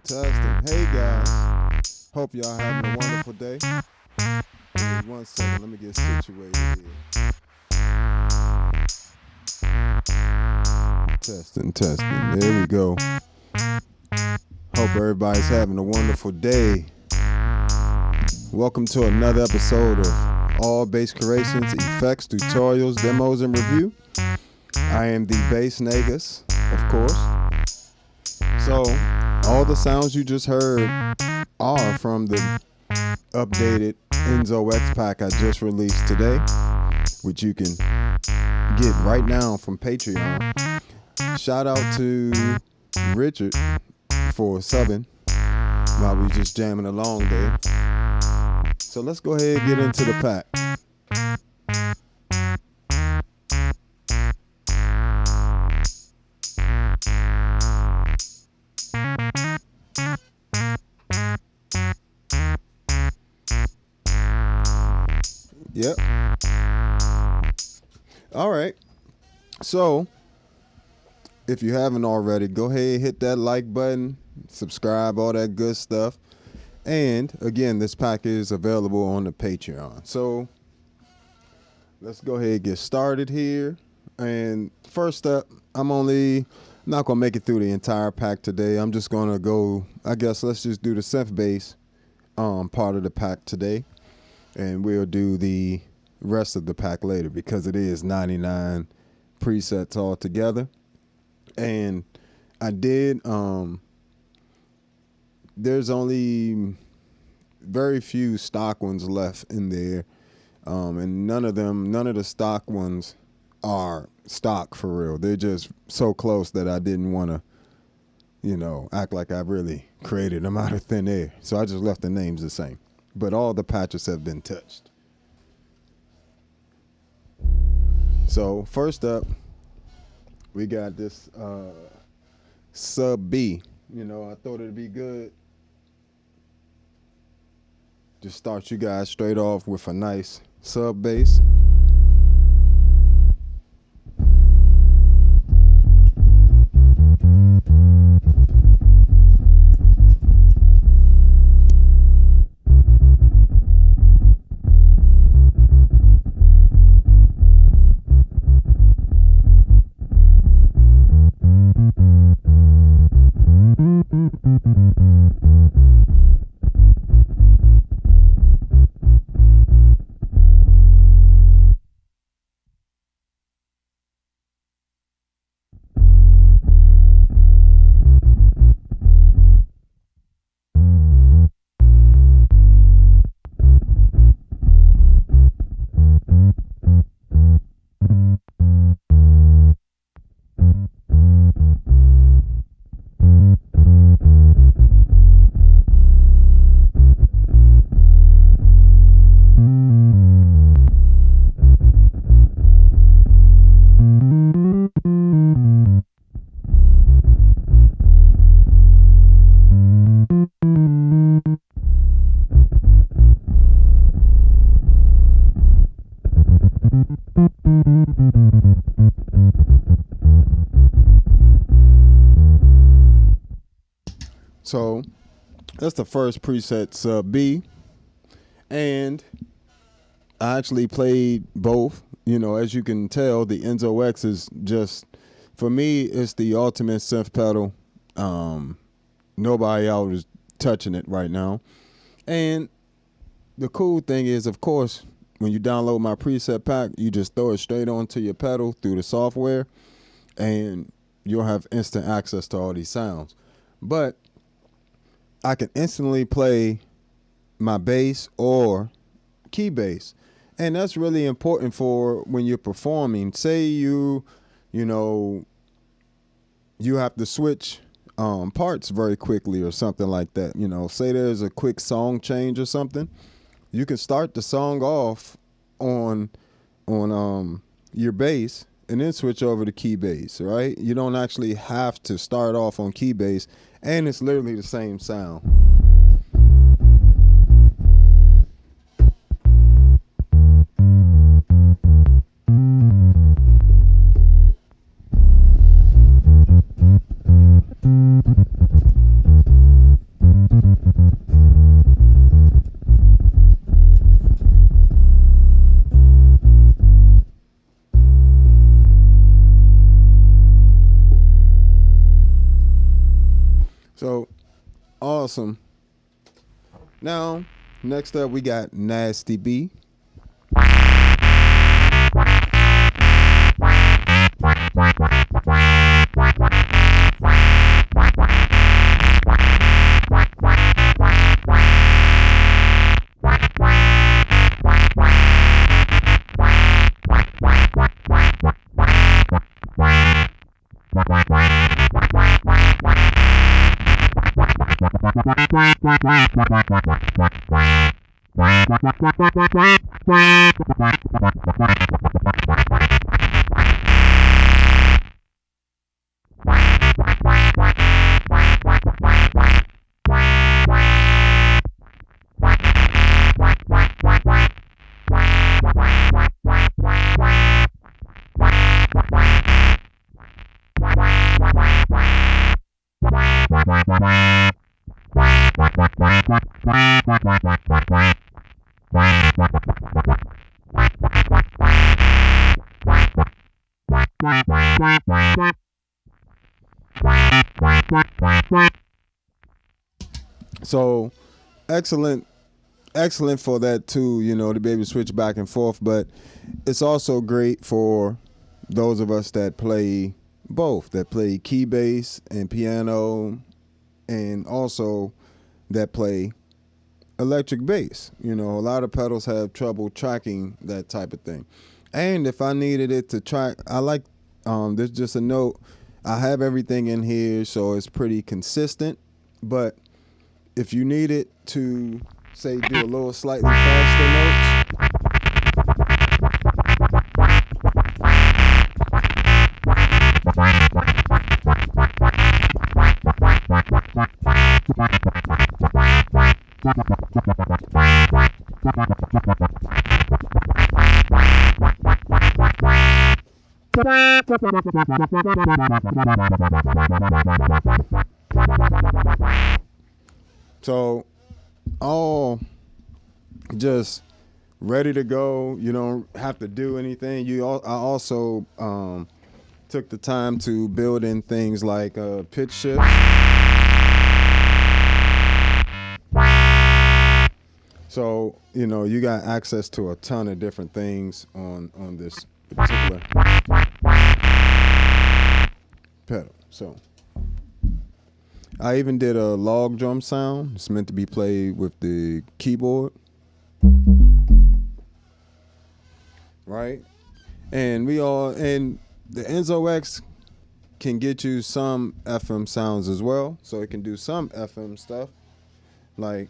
Testing. Hey guys, hope y'all having a wonderful day. Give me 1 second, let me get situated here. Testing. There we go. Hope everybody's having a wonderful day. Welcome to another episode of All Bass Creations, Effects, Tutorials, Demos, and Review. I am the Bass Negus, of course. So, all the sounds you just heard are from the updated Enzo X pack I just released today, which you can get right now from Patreon. Shout out to Richard for subbing while we just jamming along there. So let's go ahead and get into the pack. Yep. All right. So, if you haven't already, go ahead, hit that like button, subscribe, all that good stuff. And again, this pack is available on the Patreon. So, let's go ahead and get started here. And first up, I'm not going to make it through the entire pack today. I'm just going to go, I guess, let's just do the synth bass part of the pack today. And we'll do the rest of the pack later because it is 99 presets all together. And I did, there's only very few stock ones left in there. And none of the stock ones are stock for real. They're just so close that I didn't want to, act like I really created them out of thin air. So I just left the names the same. But all the patches have been touched. So first up, we got this sub B. I thought it'd be good to start you guys straight off with a nice sub bass. So that's the first preset, sub B. And I actually played both. You know, as you can tell, the Enzo X is just, for me, it's the ultimate synth pedal. Nobody out is touching it right now. And the cool thing is, of course, when you download my preset pack, you just throw it straight onto your pedal through the software, and you'll have instant access to all these sounds. But I can instantly play my bass or key bass. And that's really important for when you're performing. Say you have to switch parts very quickly or something like that. You know, say there's a quick song change or something. You can start the song off on your bass and then switch over to key bass, right? You don't actually have to start off on key bass, and it's literally the same sound. So awesome. Now, next up we got Nasty B. So excellent for that too, you know, to be able to switch back and forth. But it's also great for those of us that play both, that play key bass and piano, and also that play electric bass. You know, a lot of pedals have trouble tracking that type of thing. And if I needed it to track, I like, there's just a note, I have everything in here, so it's pretty consistent. But if you need it to, say, do a little slightly faster notes, so all just ready to go. You don't have to do anything. I also took the time to build in things like pitch shift. So, you know, you got access to a ton of different things on this particular pedal. So I even did a log drum sound. It's meant to be played with the keyboard, right? And the Enzo X can get you some FM sounds as well. So it can do some FM stuff, like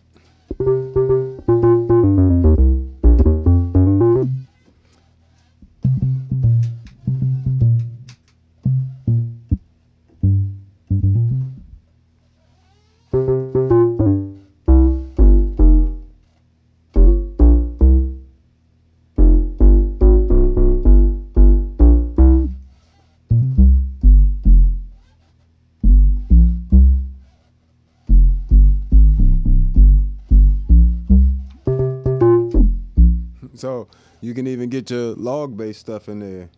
So you can even get your log bass stuff in there.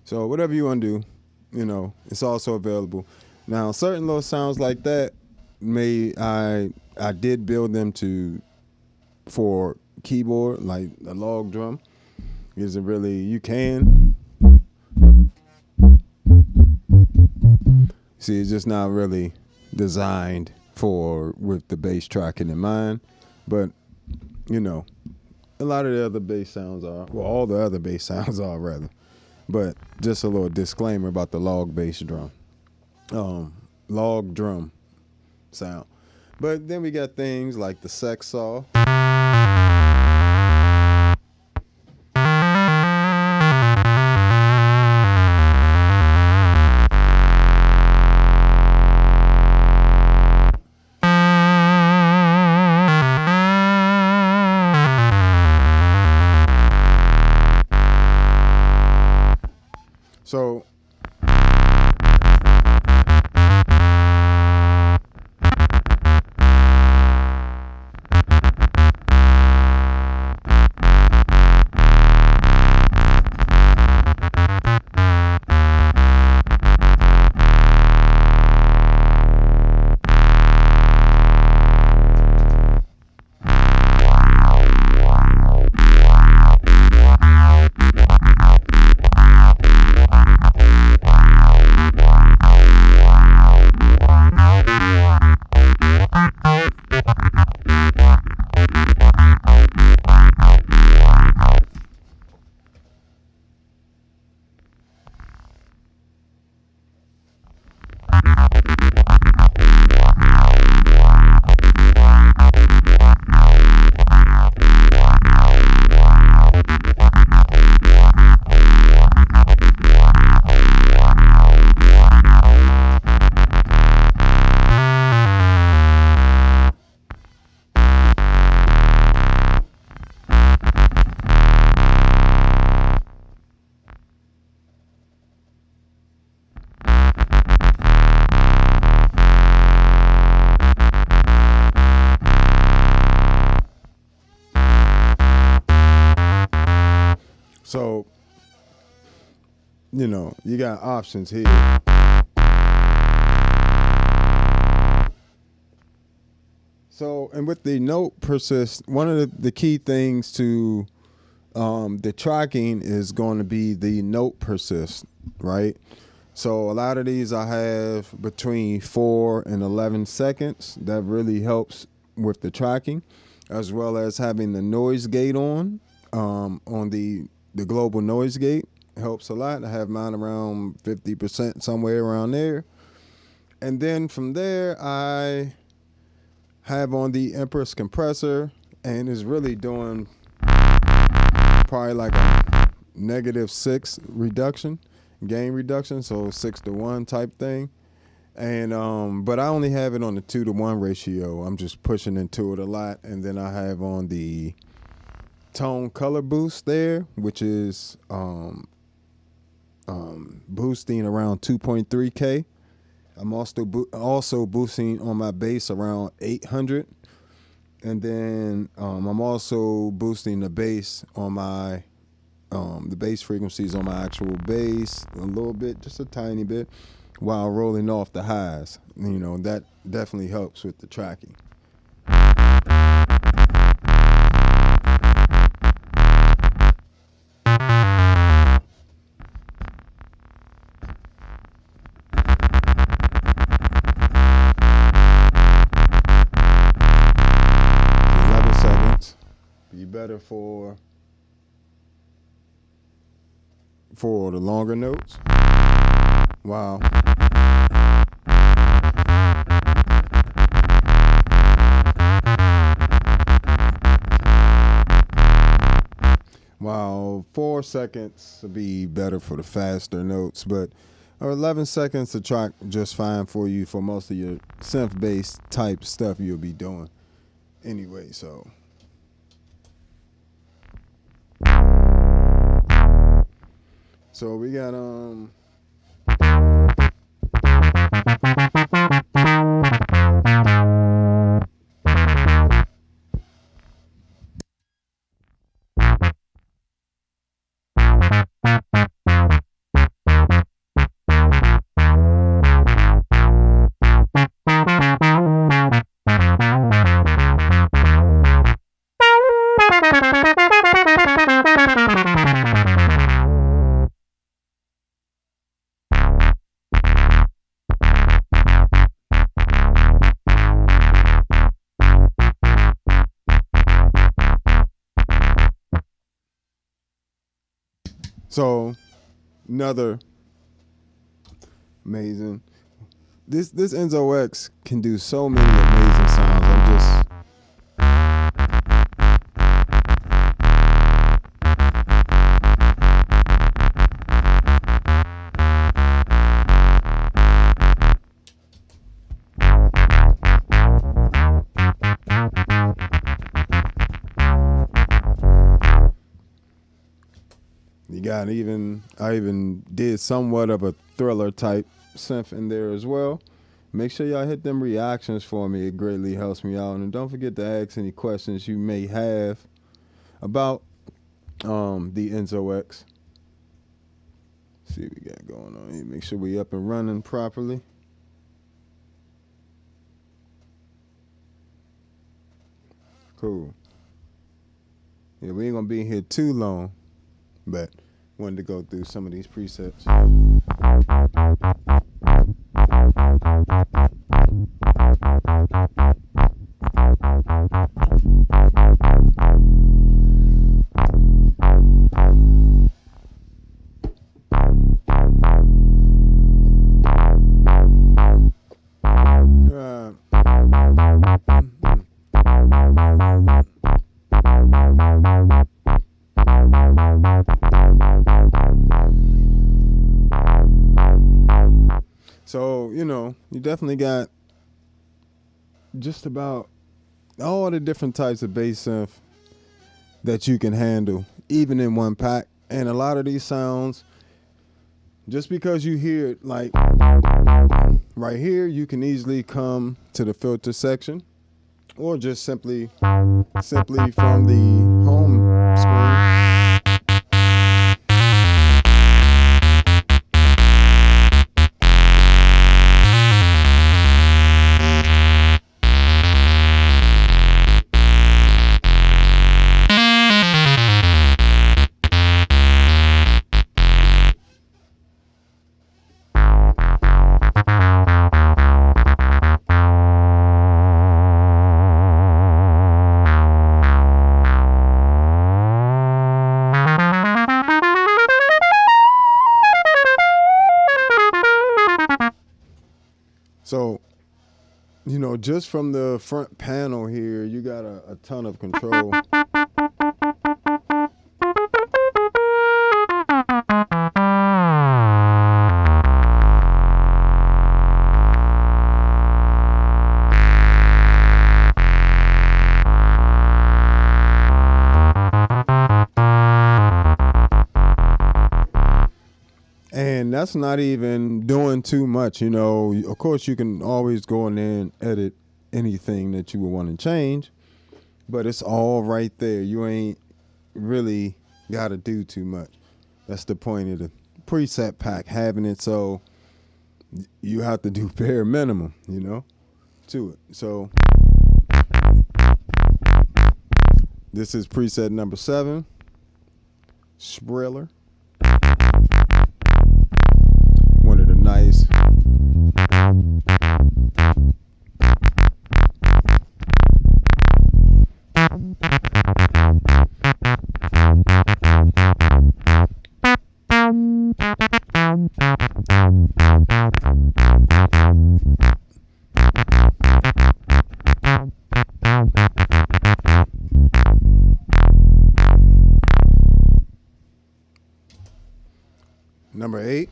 So whatever you want to do, you know, it's also available. Now, certain little sounds like that, I did build them for keyboard, like a log drum. Isn't really, you can. See, it's just not really designed with the bass tracking in mind. But, you know, a lot of the other bass sounds are, well, all the other bass sounds are rather. But just a little disclaimer about the log bass drum. Log drum sound. But then we got things like the sex saw. So So, you know, you got options here. So, and with the note persist, one of the key things to the tracking is going to be the note persist, right? So a lot of these I have between 4 and 11 seconds. That really helps with the tracking, as well as having the noise gate on the global noise gate helps a lot. I have mine around 50%, somewhere around there. And then from there, I have on the Empress compressor, and is really doing probably like a -6 reduction, gain reduction, so 6-to-1 type thing. And but I only have it on the 2-to-1 ratio. I'm just pushing into it a lot. And then I have on the tone color boost there, which is boosting around 2.3K. I'm also boosting on my bass around 800, and then I'm also boosting the bass on my the bass frequencies on my actual bass a little bit, just a tiny bit, while rolling off the highs. You know, that definitely helps with the tracking. Better for the longer notes. Wow. Wow, 4 seconds would be better for the faster notes, but 11 seconds to track just fine for you for most of your synth-based type stuff you'll be doing anyway, so. So we got so another amazing. This Enzo X can do so many amazing sounds. I'm just I even did somewhat of a thriller type synth in there as well. Make sure y'all hit them reactions for me. It greatly helps me out. And don't forget to ask any questions you may have about the Enzo X. See what we got going on here. Make sure we up and running properly. Cool. Yeah, we ain't gonna be here too long, but wanted to go through some of these presets. So, you know, you definitely got just about all the different types of bass synth that you can handle, even in one pack. And a lot of these sounds, just because you hear it like right here, you can easily come to the filter section or just simply from the home screen. So, you know, just from the front panel here, you got a ton of control. And that's not even doing too much, you know. Of course, you can always go in there and edit anything that you would want to change, but it's all right there. You ain't really got to do too much. That's the point of the preset pack, having it so you have to do bare minimum, you know, to it. So this is preset number 7, Spriller. One of the nice number 8.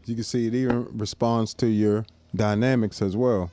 You can see it even responds to your dynamics as well.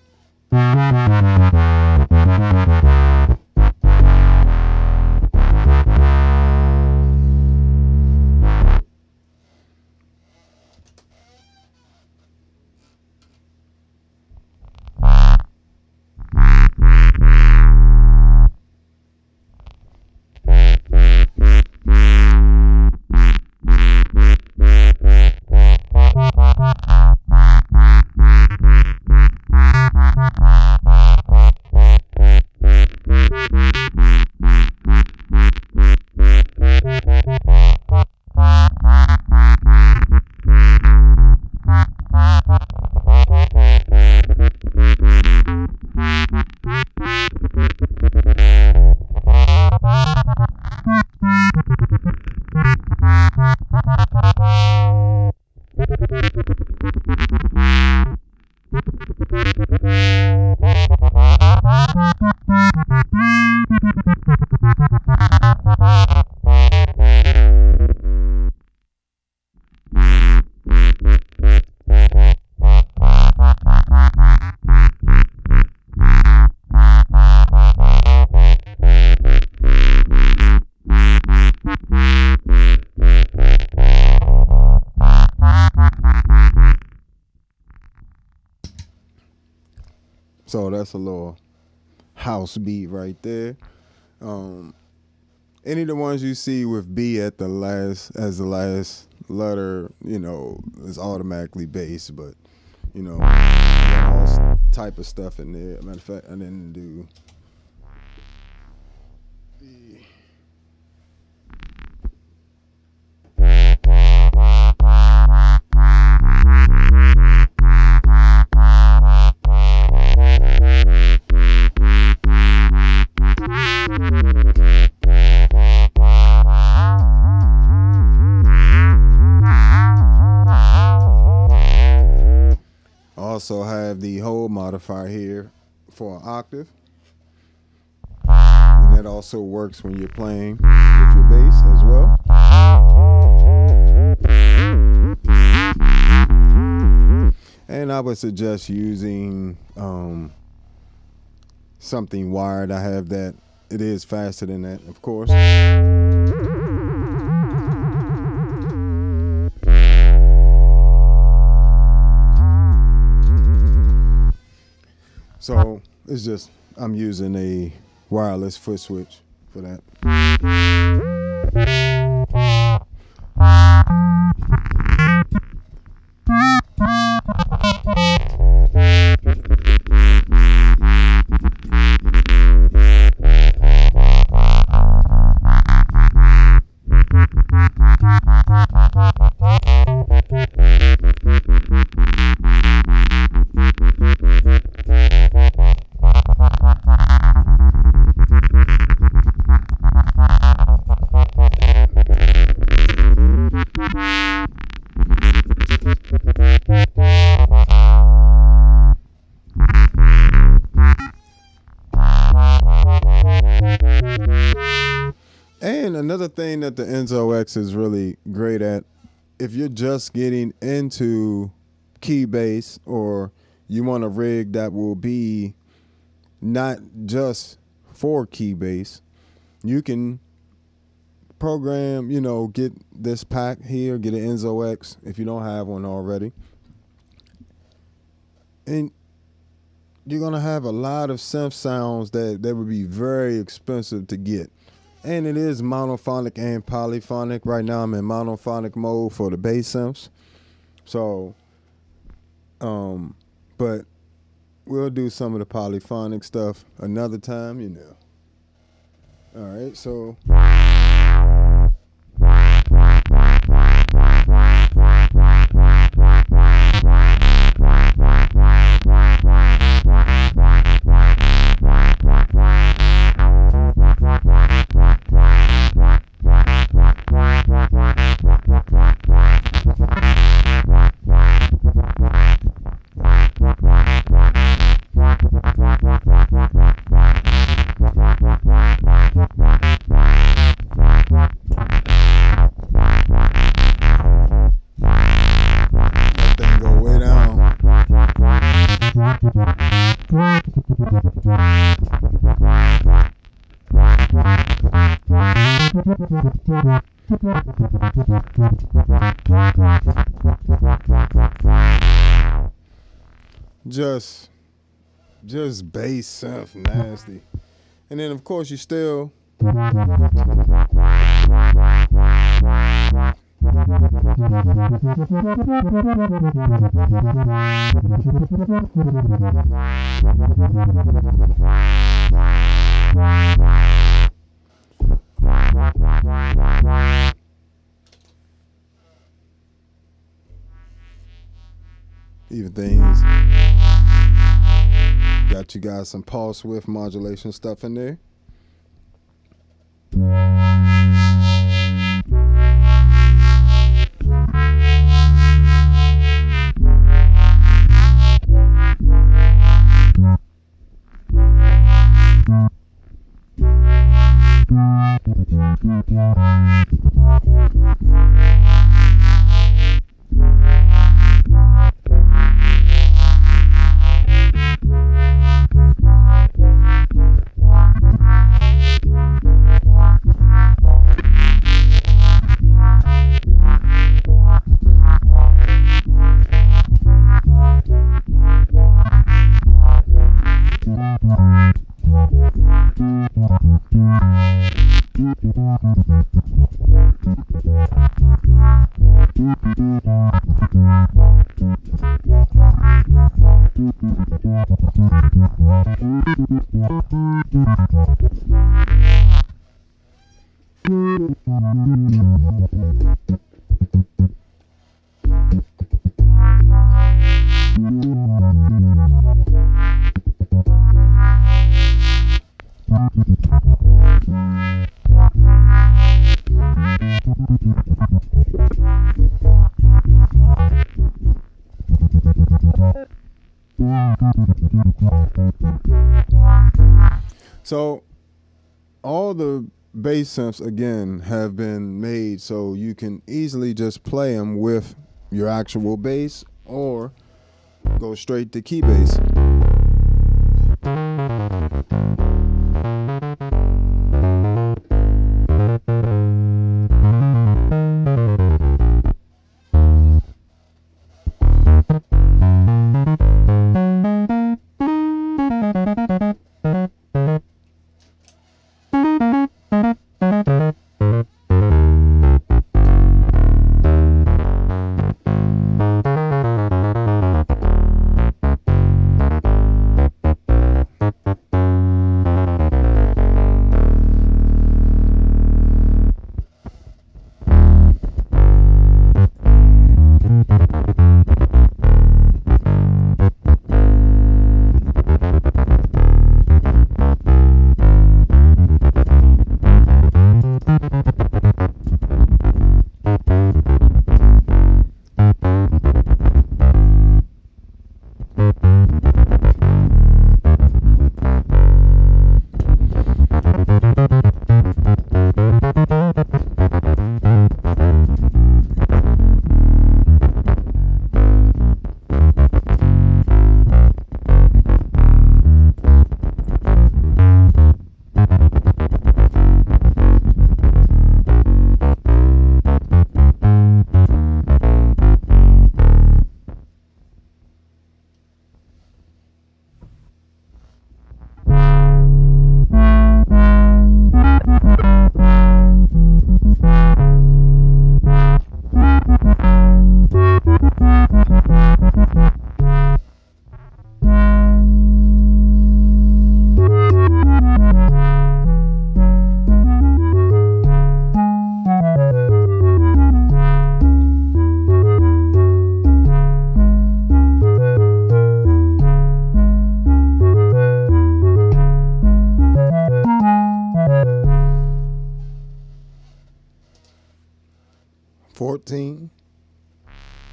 So that's a little house beat right there. Any of the ones you see with B at the last letter, is automatically bass, but got all type of stuff in there. Matter of fact, I didn't do the also have the hold modifier here for an octave, and that also works when you're playing with your bass as well. And I would suggest using something wired. I have that. It is faster than that, of course. So it's just, I'm using a wireless foot switch for that. And another thing that the Enzo X is really great at, if you're just getting into key bass, or you want a rig that will be not just for key bass, you can program, get this pack here, get an Enzo X if you don't have one already. And you're going to have a lot of synth sounds that would be very expensive to get. And it is monophonic and polyphonic. Right now I'm in monophonic mode for the bass synths. So, but we'll do some of the polyphonic stuff another time, you know. All right, so. Just bass synth nasty. And then of course you still even things. Got you guys some pulse width modulation stuff in there. So all the bass synths, again, have been made so you can easily just play them with your actual bass or go straight to key bass.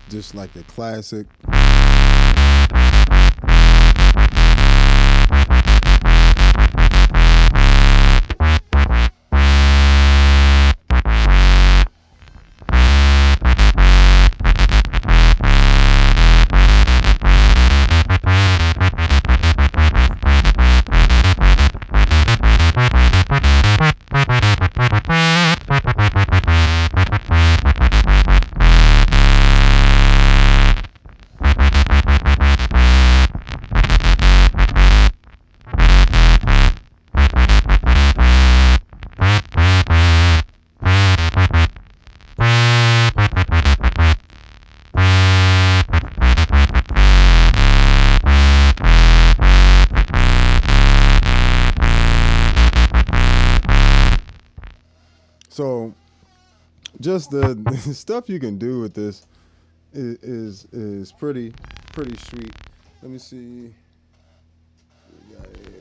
just like a classic. So just the stuff you can do with this is pretty sweet. Let me see. What we got here.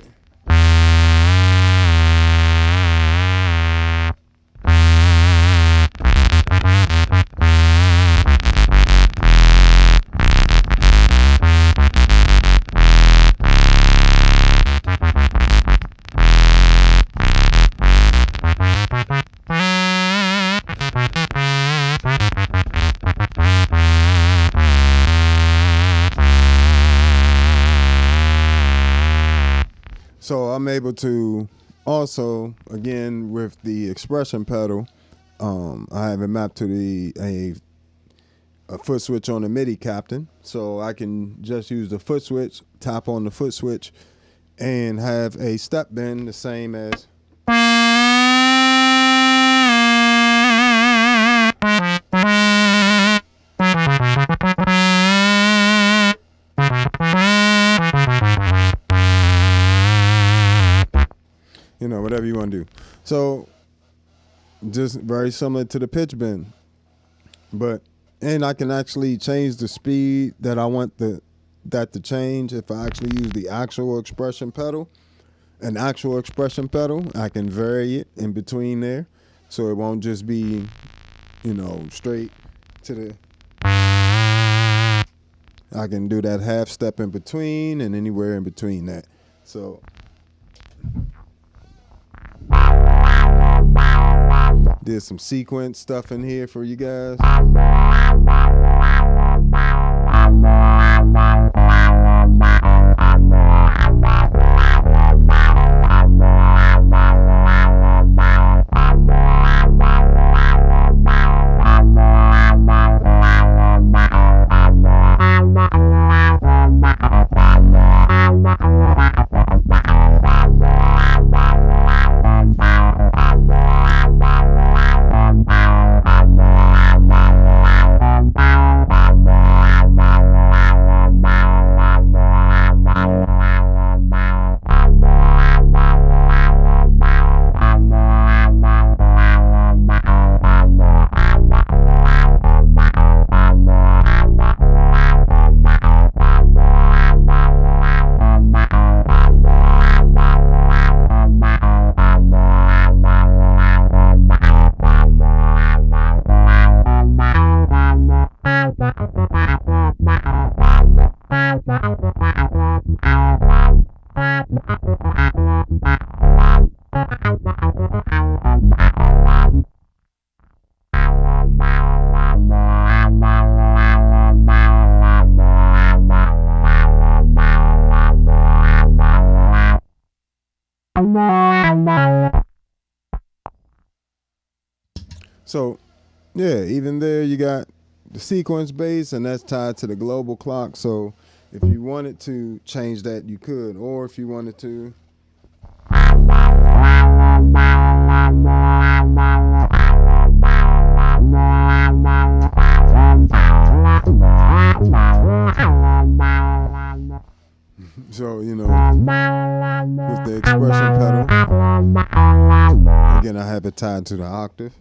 So I'm able to also, again, with the expression pedal, I have it mapped to a foot switch on the MIDI captain. So I can just use the foot switch, tap on the foot switch, and have a step bend the same as. You know, whatever you want to do. So just very similar to the pitch bend. And I can actually change the speed that I want that to change. If I actually use the actual expression pedal, I can vary it in between there. So it won't just be, straight to the. I can do that half step in between and anywhere in between that. So. Did some sequence stuff in here for you guys. So, yeah, even there you got the sequence bass, and that's tied to the global clock. So if you wanted to change that, you could. Or if you wanted to. So, with the expression pedal, again, I have it tied to the octave.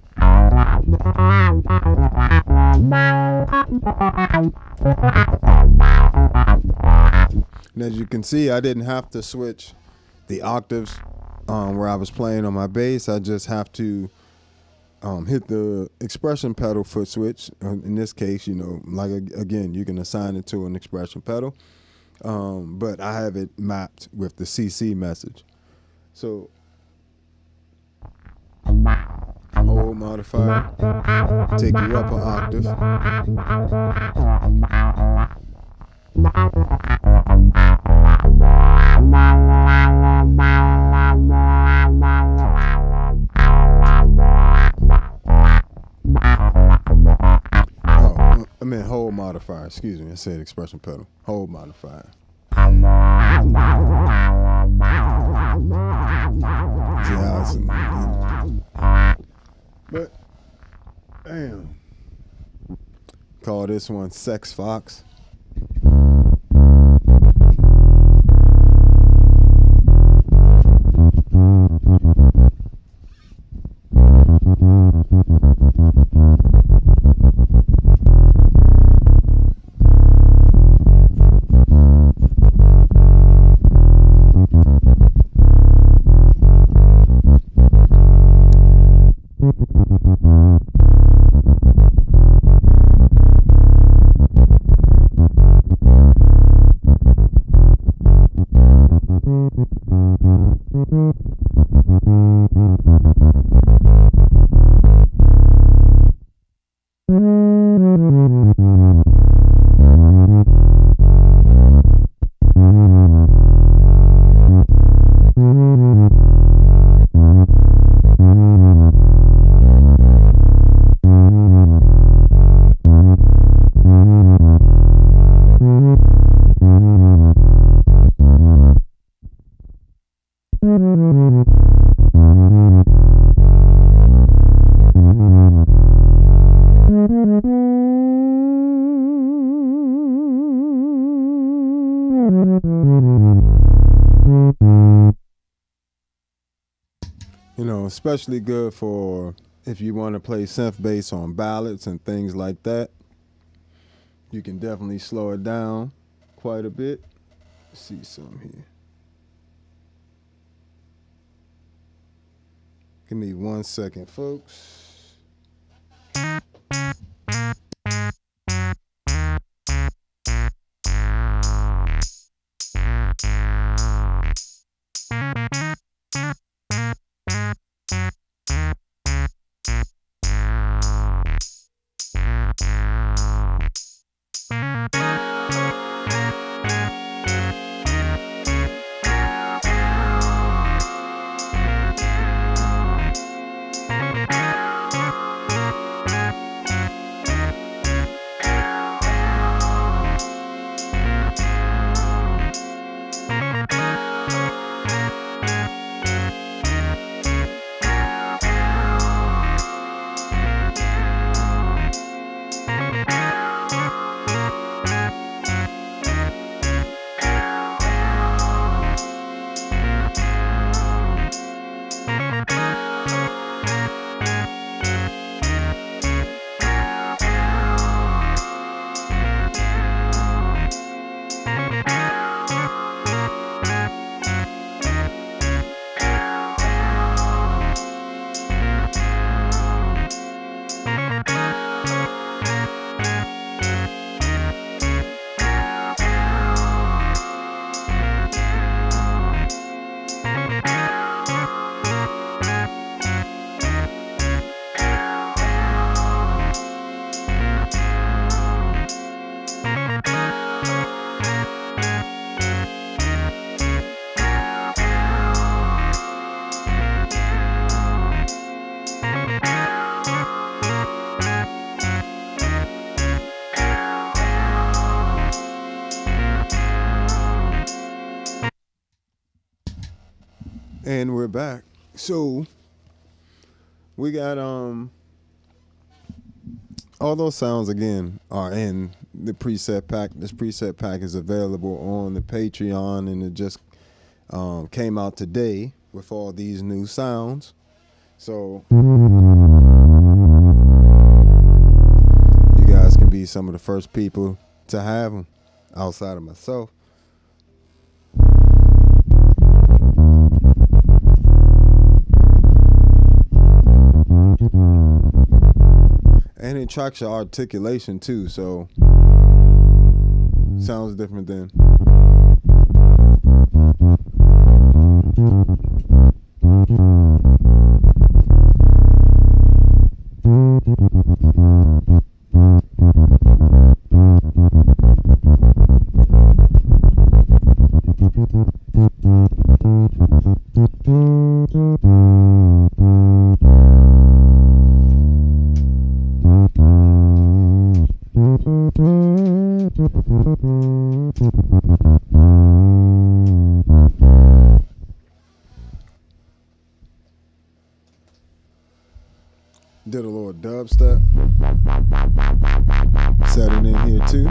And as you can see, I didn't have to switch the octaves where I was playing on my bass. I just have to hit the expression pedal foot switch. In this case, like again, you can assign it to an expression pedal, but I have it mapped with the CC message. So hold modifier, take you up an octave. I meant hold modifier. Excuse me. I said expression pedal. Hold modifier. But damn. Call this one Sex Fox. Especially good for if you want to play synth bass on ballads and things like that. You can definitely slow it down quite a bit. Let's see some here. Give me 1 second, folks. And we're back. So we got all those sounds again are in the preset pack. This preset pack is available on the Patreon, and it just came out today with all these new sounds. So you guys can be some of the first people to have them outside of myself. mean, tracks your articulation too, so sounds different then. Did a little dubstep. Set it in here too.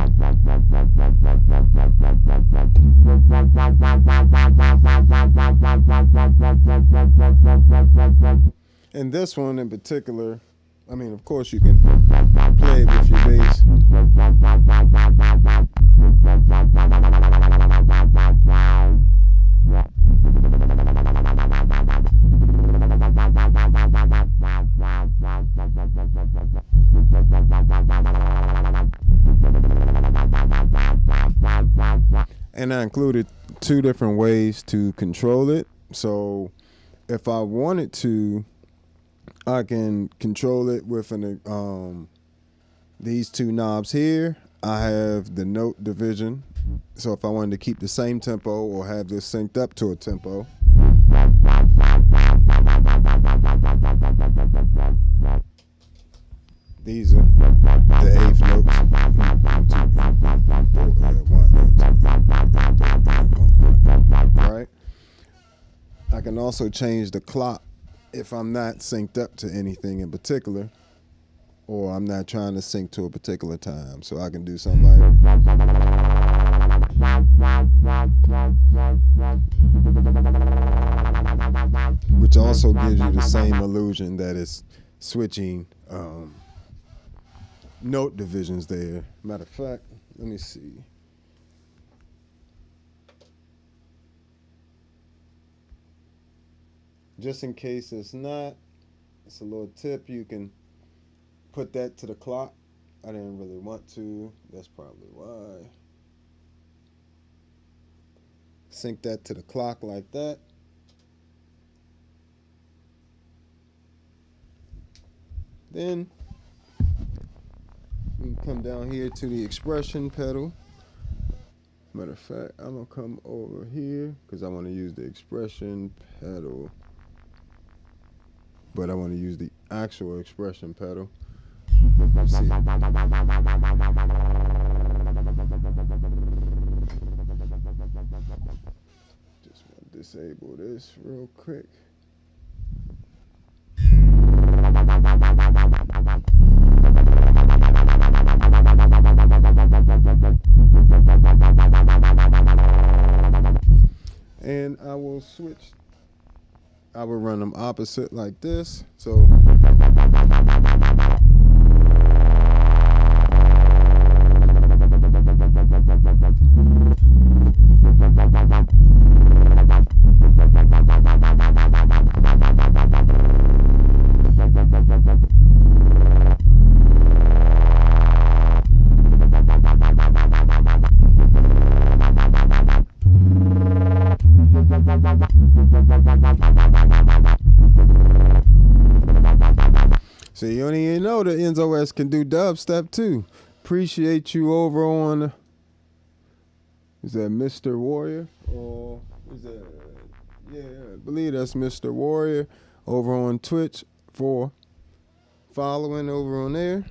And this one in particular, I mean, of course you can play it with your bass. And I included 2 different ways to control it. So if I wanted to, I can control it with these 2 knobs here. I have the note division. So if I wanted to keep the same tempo or have this synced up to a tempo, these are the 8th notes. 1, 2, 3, 4, 1, 2, 3, 4, 1. Right? I can also change the clock if I'm not synced up to anything in particular, or I'm not trying to sync to a particular time. So I can do something like, which also gives you the same illusion that it's switching note divisions there. Matter of fact, let me see. Just in case it's not, it's a little tip. You can put that to the clock. I didn't really want to. That's probably why. Sync that to the clock like that. Then we can come down here to the expression pedal. Matter of fact, I'm gonna come over here because I want to use the expression pedal, but I want to use the actual expression pedal. Let's see. Just want to disable this real quick. And I will switch. I will run them opposite like this. So so you don't even know that Enzo X can do dubstep too. Appreciate you over on, is that Mr. Warrior? Or is that, yeah, I believe that's Mr. Warrior over on Twitch for following over on there.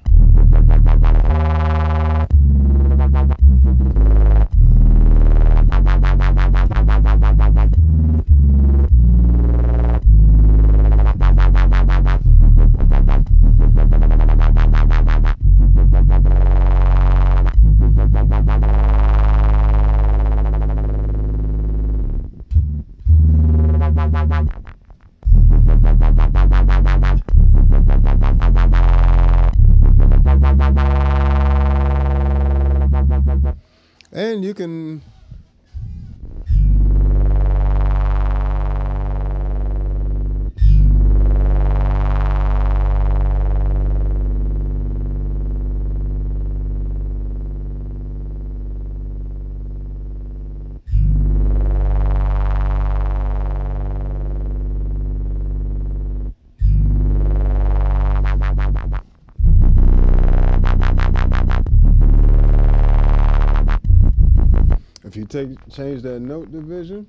And you can you change that note division,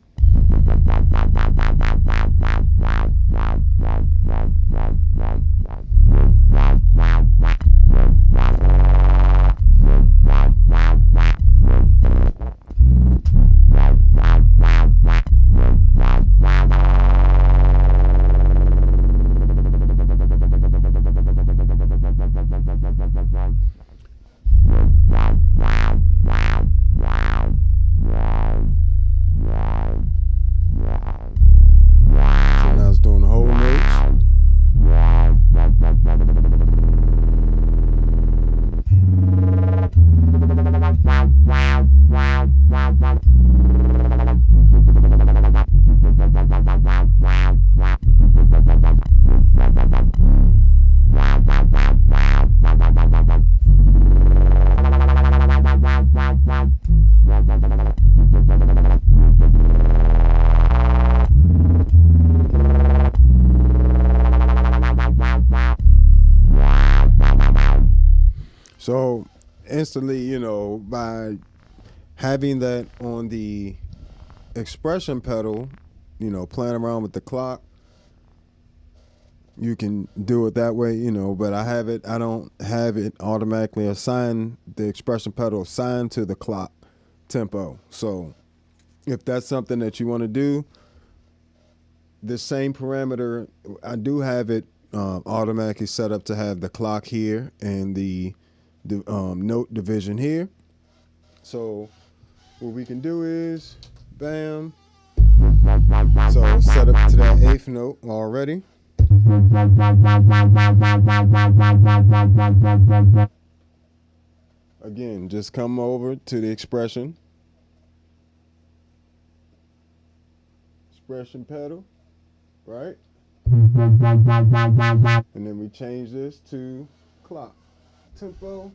so instantly, you know, by having that on the expression pedal, you know, playing around with the clock, you can do it that way, you know, but I don't have it automatically assigned, the expression pedal assigned to the clock tempo. So if that's something that you want to do, the same parameter, I do have it automatically set up to have the clock here and the note division here. So what we can do is, bam. So set up to that 8th note already. Again, just come over to the expression pedal, right? And then we change this to clock tempo.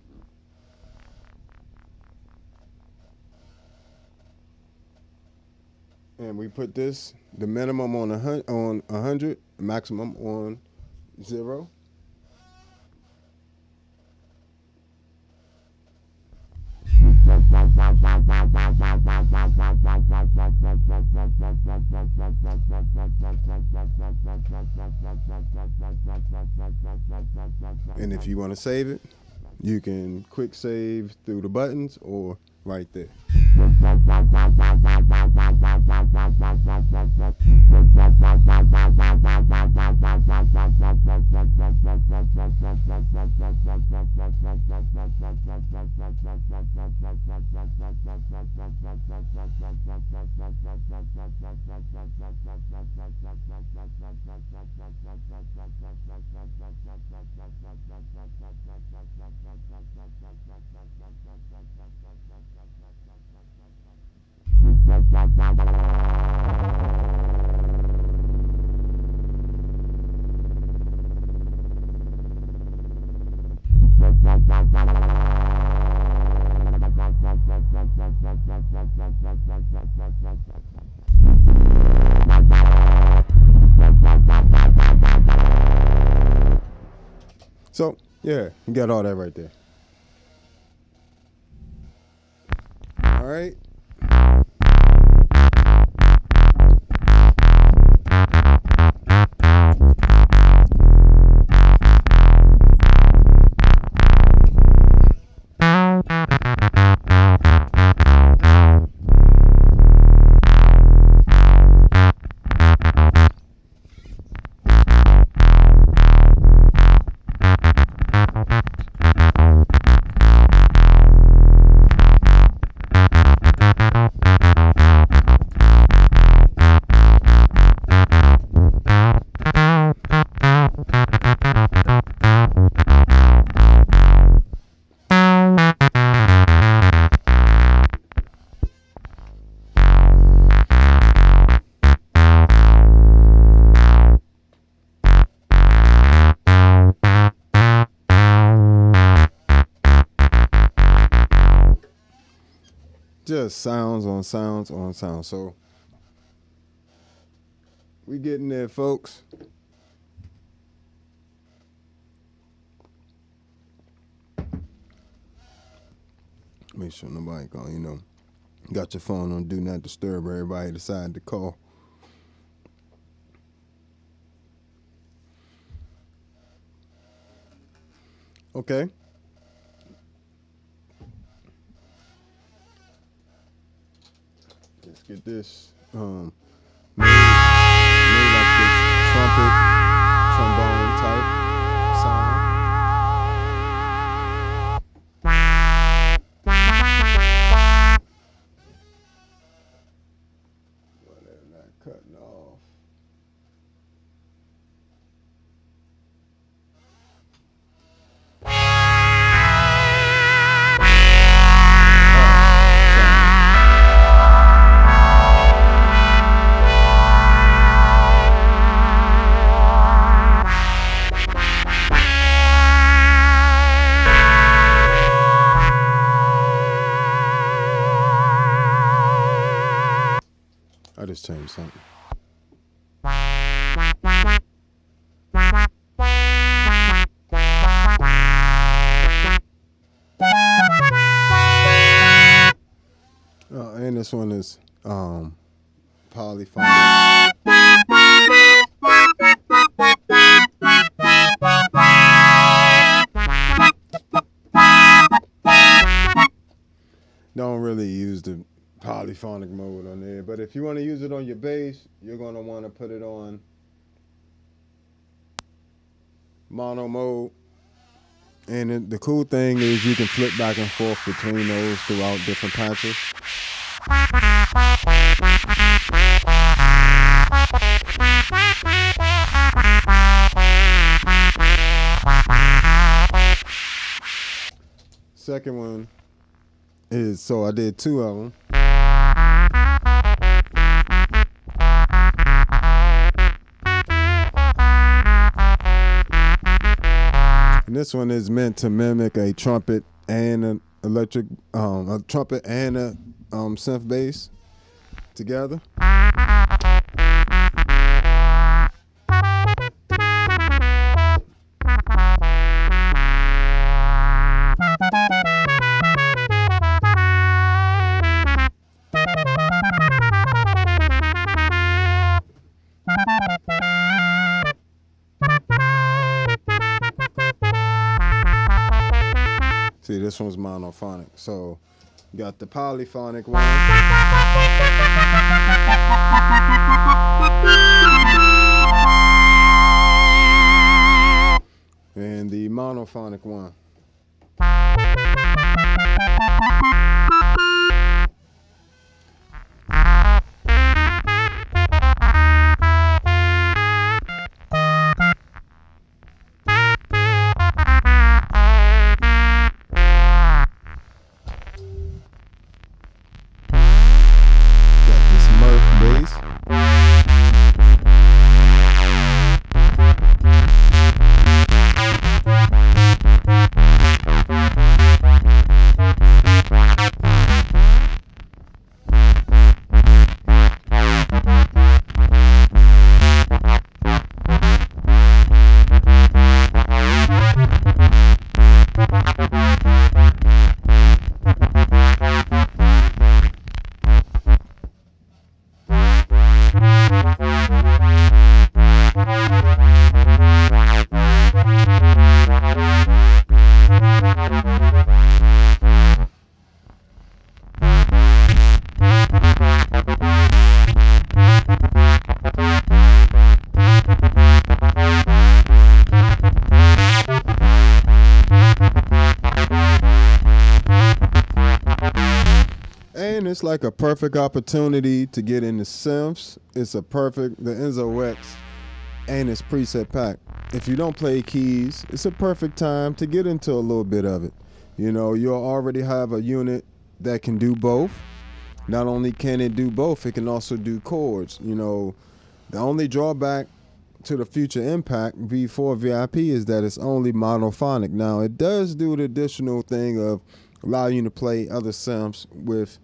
And we put this, the minimum on 100, maximum on 0. And if you want to save it, you can quick save through the buttons or right there. So, yeah, you got all that right there. All right. Just sounds on sounds on sounds. So we getting there, folks. Make sure nobody gonna, Got your phone on Do Not Disturb. Everybody decided to call. Okay. Let's get this. Made like this trumpet, trombone type sound. Well, they're not cutting off. I just changed something. And this one is polyphonic. Don't really use the polyphonic mode on there, but if you want to use it on your bass, you're going to want to put it on mono mode. And the cool thing is you can flip back and forth between those throughout different patches. Second one is, so I did two of them. And this one is meant to mimic a trumpet and an electric, a trumpet and a synth bass together. See, this one's monophonic. So you got the polyphonic one. And the monophonic one. And it's like a perfect opportunity to get into synths. It's a perfect, the Enzo X and its preset pack. If you don't play keys, it's a perfect time to get into a little bit of it. You know, you'll already have a unit that can do both. Not only can it do both, it can also do chords. You know, the only drawback to the Future Impact V4 VIP is that it's only monophonic. Now, it does do the additional thing of allow you to play other synths with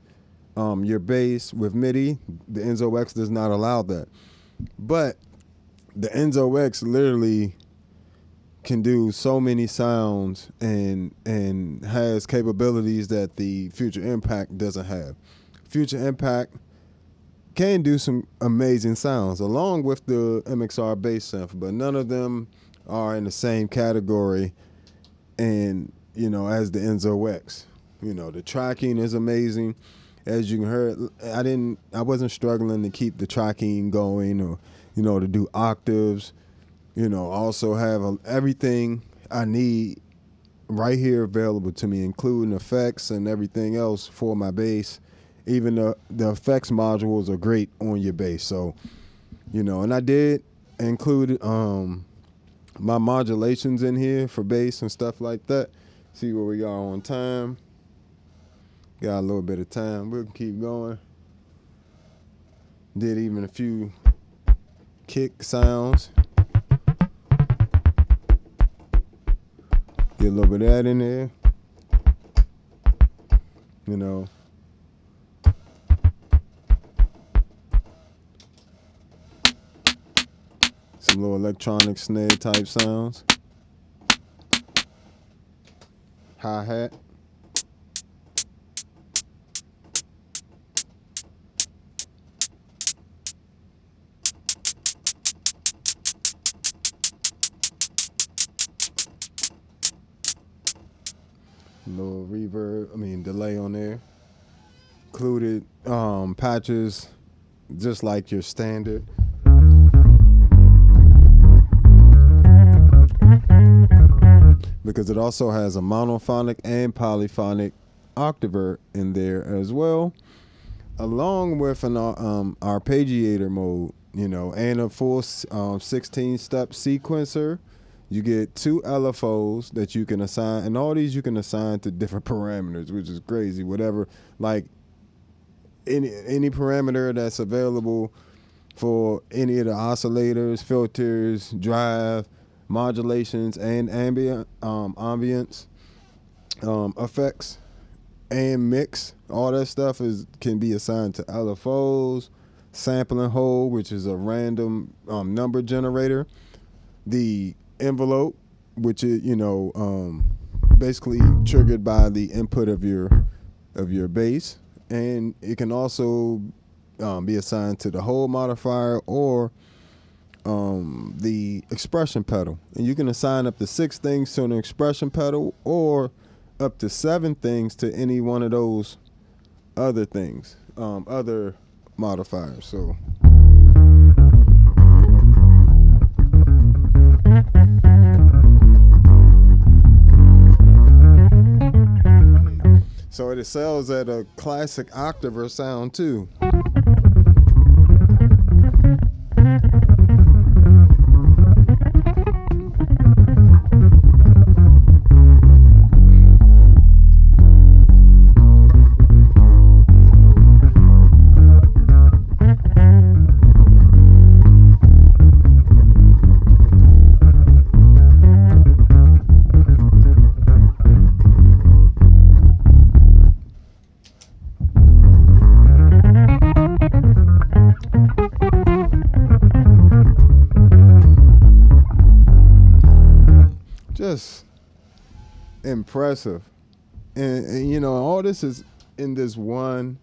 your bass with MIDI. The Enzo X does not allow that. But the Enzo X literally can do so many sounds and has capabilities that the Future Impact doesn't have. Future Impact can do some amazing sounds along with the MXR bass synth, but none of them are in the same category and as the Enzo X. The tracking is amazing. As you heard, I wasn't struggling to keep the tracking going or to do octaves. Also have everything I need right here available to me, including effects and everything else for my bass. Even the effects modules are great on your bass. So, and I did include my modulations in here for bass and stuff like that. See where we are on time. Got a little bit of time. We'll keep going. Did even a few kick sounds. Get a little bit of that in there. Some little electronic snare type sounds. Hi-hat. Little reverb, delay on there. Included patches just like your standard. Because it also has a monophonic and polyphonic octaver in there as well, along with an arpeggiator mode, and a full 16-step sequencer. You get 2 LFOs that you can assign, and all these you can assign to different parameters, which is crazy. Whatever, like any parameter that's available for any of the oscillators, filters, drive, modulations, and ambience effects and mix. All that stuff can be assigned to LFOs, sampling hold, which is a random number generator, the envelope, which is basically triggered by the input of your bass, and it can also be assigned to the hold modifier or the expression pedal. And you can assign up to 6 things to an expression pedal or up to 7 things to any one of those other things, other modifiers. So it excels at a classic octaver sound too. Just impressive, and all this is in this one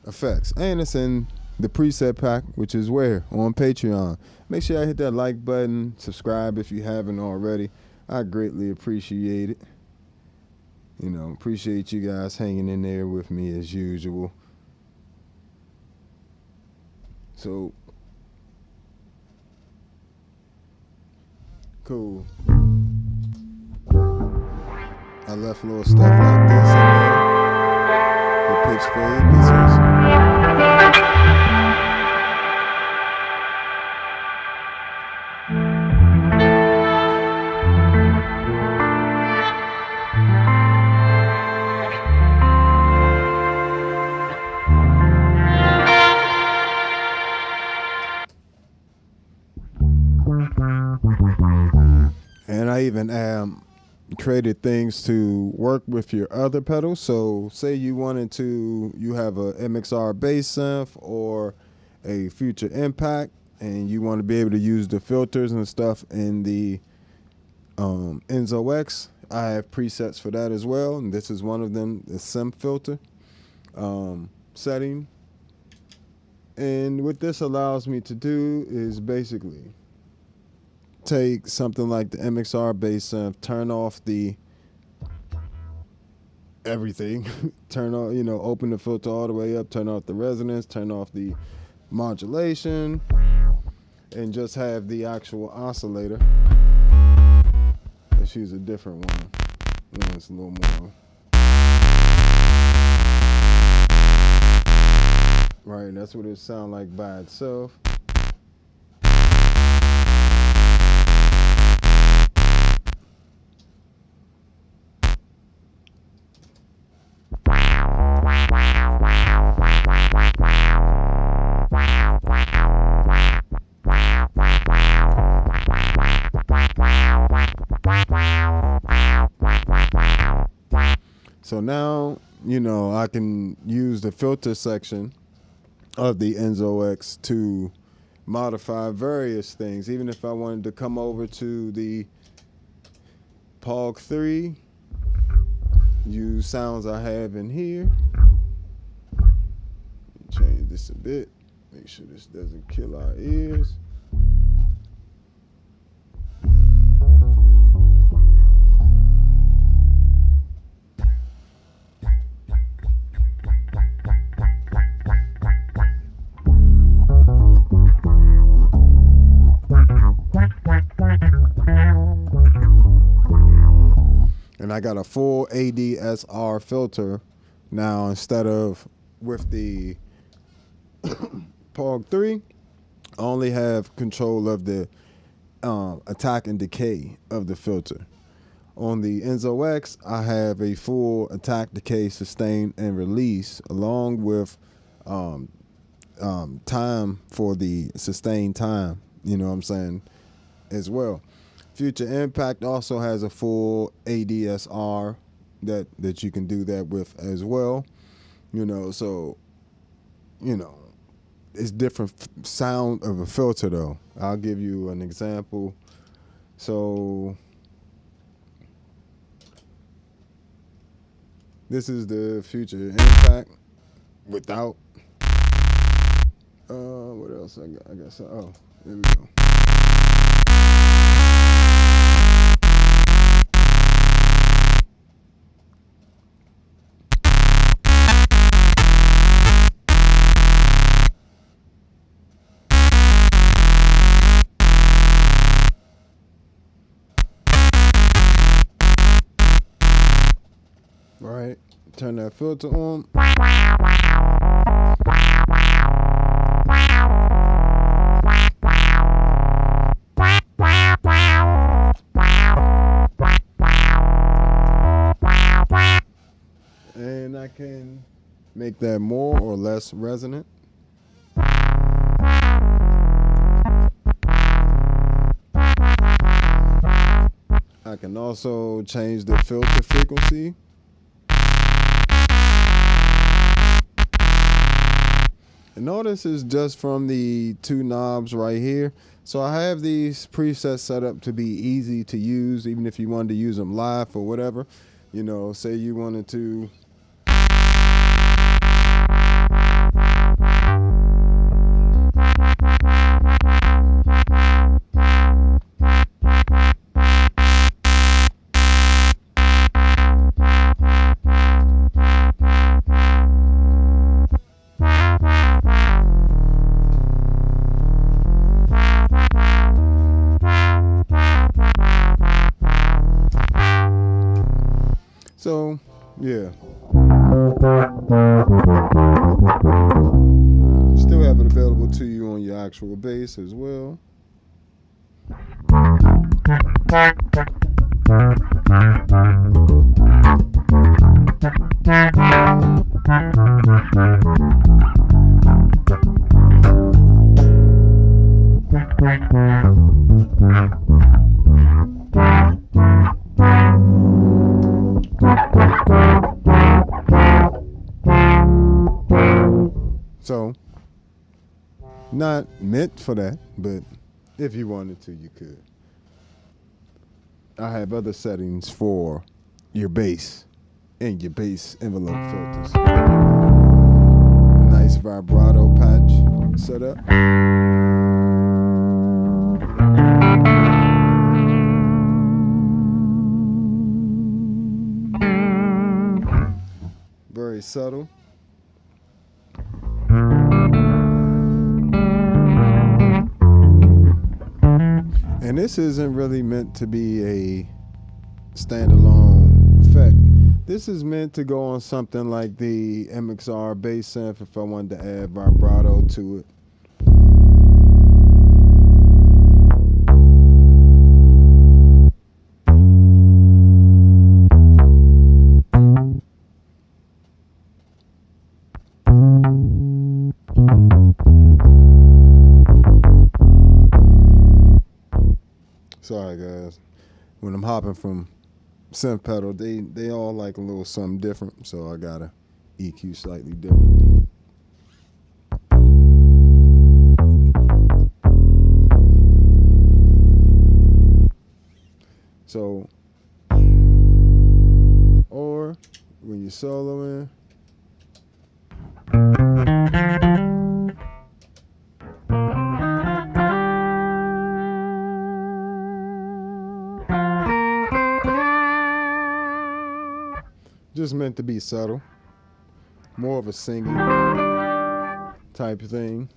effects, and it's in the preset pack, which is where on Patreon. Make sure I hit that like button, subscribe if you haven't already. I greatly appreciate it. Appreciate you guys hanging in there with me as usual. So cool. I left little stuff like this in there. The pitch fade. This is and I even created things to work with your other pedals. So say you have a MXR bass synth or a Future Impact, and you want to be able to use the filters and stuff in the Enzo X. I have presets for that as well, and this is one of them, the Synth filter. setting. And what this allows me to do is basically take something like the MXR bass synth, turn off the everything, turn on, open the filter all the way up, turn off the resonance, turn off the modulation, and just have the actual oscillator. Let's use a different one. It's a little more. Right, that's what it sounds like by itself. So now, I can use the filter section of the Enzo X to modify various things. Even if I wanted to come over to the Pog 3, use sounds I have in here. Change this a bit. Make sure this doesn't kill our ears. And I got a full ADSR filter now instead of with the Pog 3. I only have control of the attack and decay of the filter. On the Enzo X, I have a full attack, decay, sustain, and release, along with time for the sustained time, as well. Future Impact also has a full ADSR that you can do that with as well. So, it's different sound of a filter though. I'll give you an example. So this is the Future Impact without, what else I got? There we go. Right, turn that filter on. And I can make that more or less resonant. I can also change the filter frequency. And all this is just from the two knobs right here. So I have these presets set up to be easy to use, even if you wanted to use them live or whatever. Say you wanted to. So, yeah. You still have it available to you on your actual bass as well. So, not meant for that, but if you wanted to, you could. I have other settings for your bass and your bass envelope filters. set up. Very subtle. And this isn't really meant to be a standalone effect. This is meant to go on something like the MXR bass synth if I wanted to add vibrato to it. Sorry guys, when I'm hopping from synth pedal, they all like a little something different, so I gotta EQ slightly different. So, or when you're soloing, just meant to be subtle, more of a singing type thing.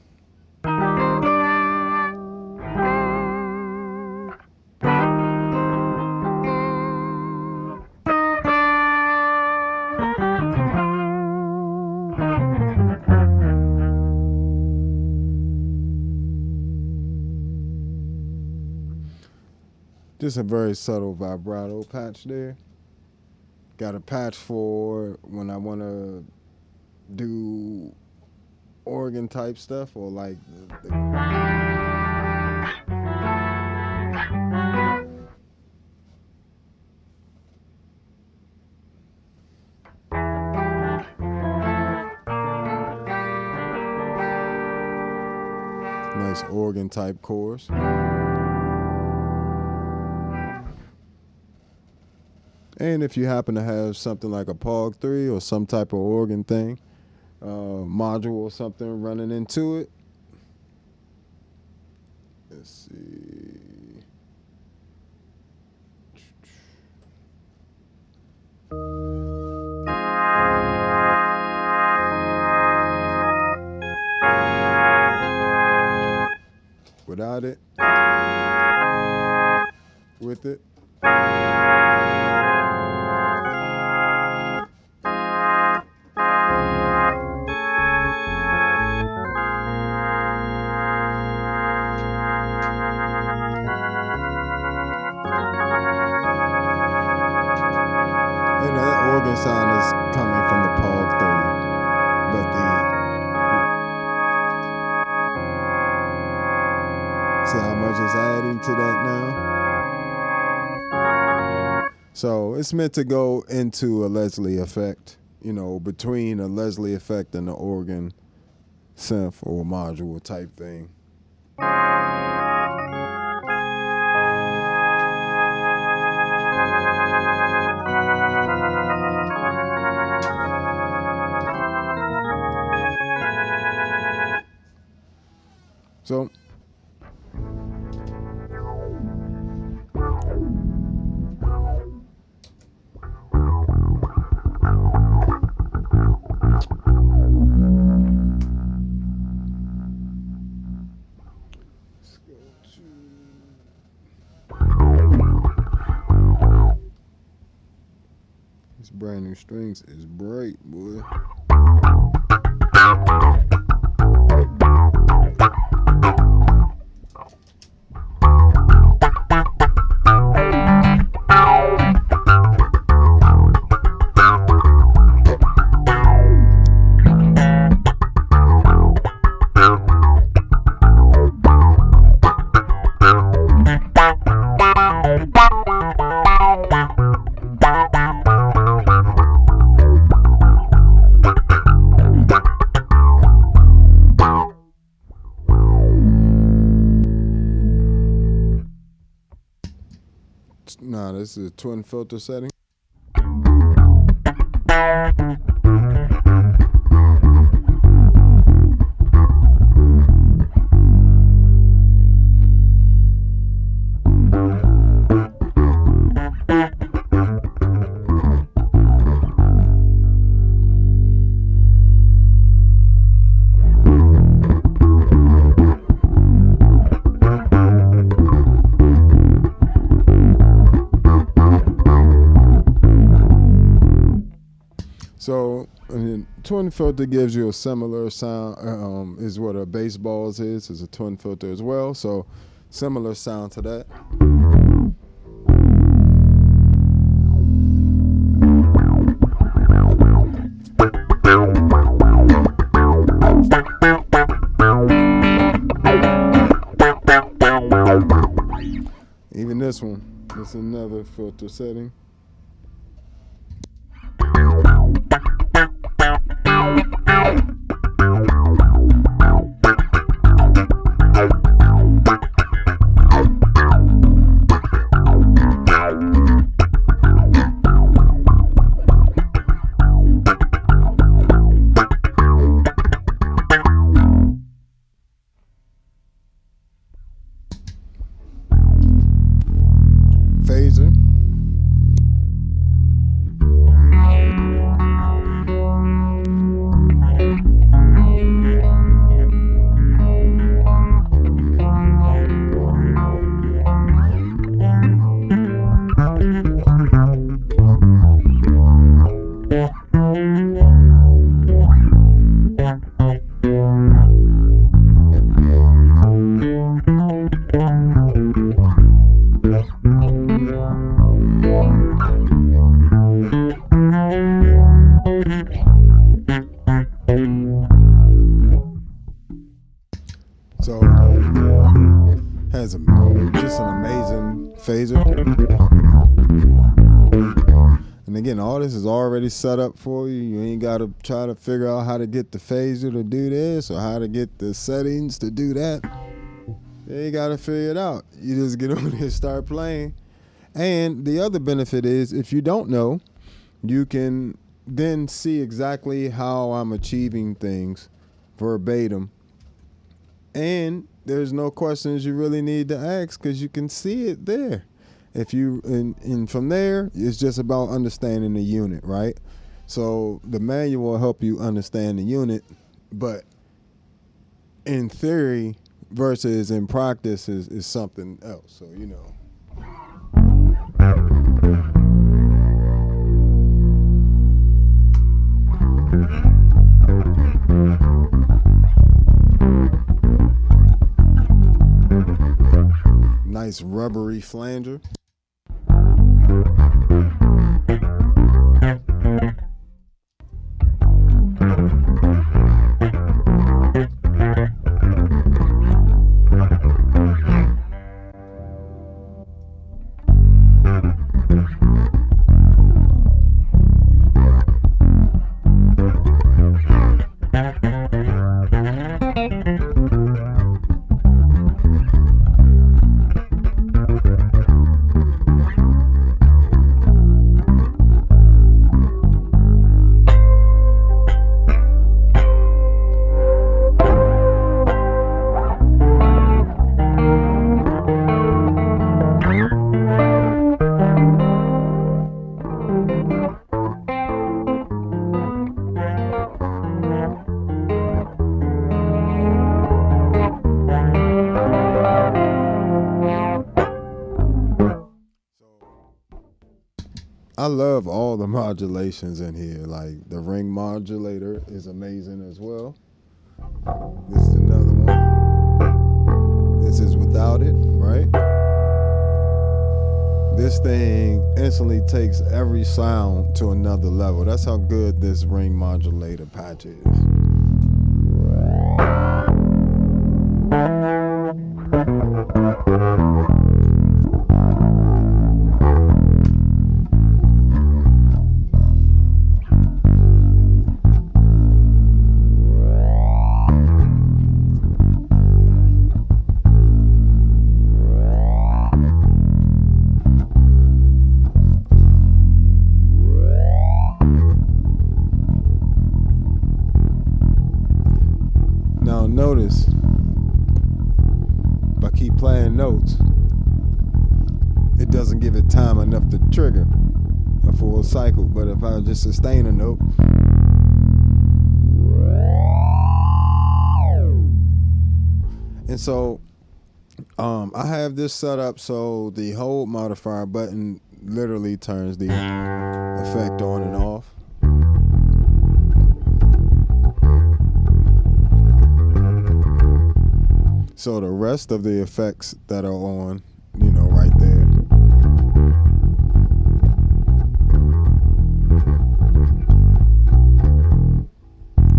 Just a very subtle vibrato patch there. Got a patch for when I want to do organ type stuff, or like nice organ type chorus. And if you happen to have something like a POG 3 or some type of organ thing, module or something running into it. Let's see. Without it. With it. And that organ sound is coming from the POG 30, but see how much it's adding to that now? So it's meant to go into a Leslie effect, you know, between a Leslie effect and the organ synth or module type thing. So this brand new strings is bright, boy. Nah, this is a twin filter setting. twin filter gives you a similar sound, is what a bass balls is a twin filter as well. So similar sound to that. Even this one, it's another filter setting. Phaser. So has just an amazing phaser. And again, all this is already set up for you. You ain't got to try to figure out how to get the phaser to do this or how to get the settings to do that. You ain't got to figure it out. You just get on here and start playing. And the other benefit is if you don't know, you can then see exactly how I'm achieving things verbatim. And there's no questions you really need to ask because you can see it there. If you and from there, it's just about understanding the unit, right? So the manual will help you understand the unit, but in theory versus in practice is something else. So you know. Nice rubbery flanger. I love all the modulations in here. Like the ring modulator is amazing as well. This is another one. This is without it, right? This thing instantly takes every sound to another level. That's how good this ring modulator patch is. Now notice, if I keep playing notes, it doesn't give it time enough to trigger a full cycle. But if I just sustain a note, and so I have this set up so the hold modifier button literally turns the effect on and off. So the rest of the effects that are on, you know, right there,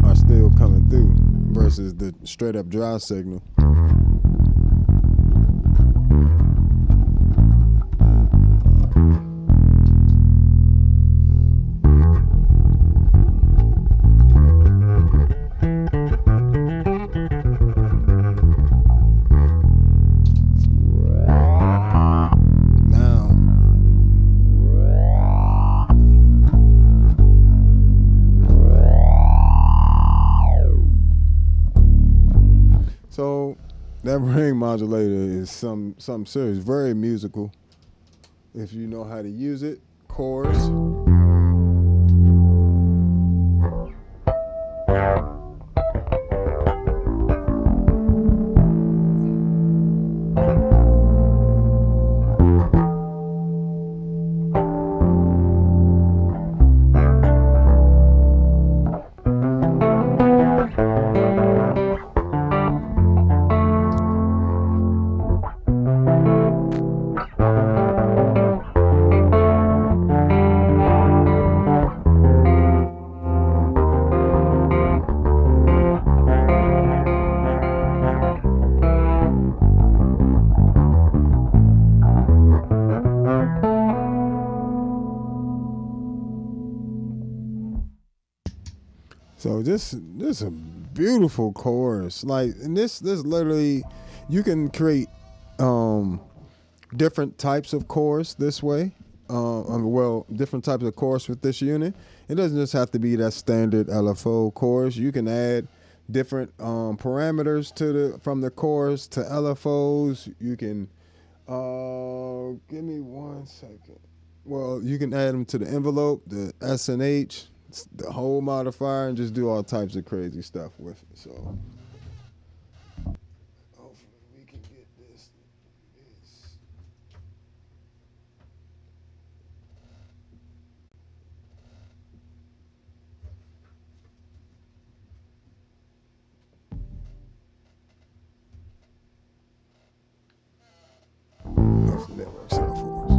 are still coming through versus the straight up dry signal. So that ring modulator is something serious, very musical. If you know how to use it, chorus. So this is a beautiful chorus. Like, and this literally, you can create different types of chorus this way. Different types of chorus with this unit. It doesn't just have to be that standard LFO chorus. You can add different parameters from the chorus to LFOs. You can give me 1 second. Well, you can add them to the envelope, the SNH, the whole modifier, and just do all types of crazy stuff with it. So hopefully we can get this. Hopefully that works out for us.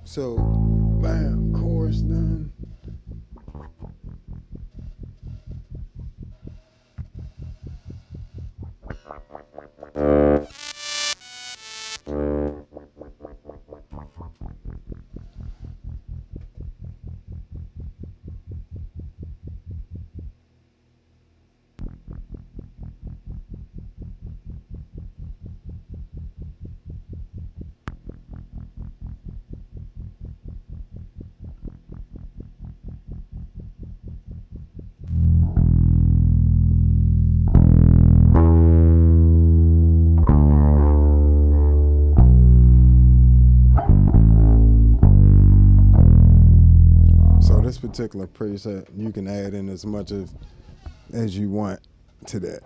So, bam, chorus done. This particular preset, you can add in as much as you want to that.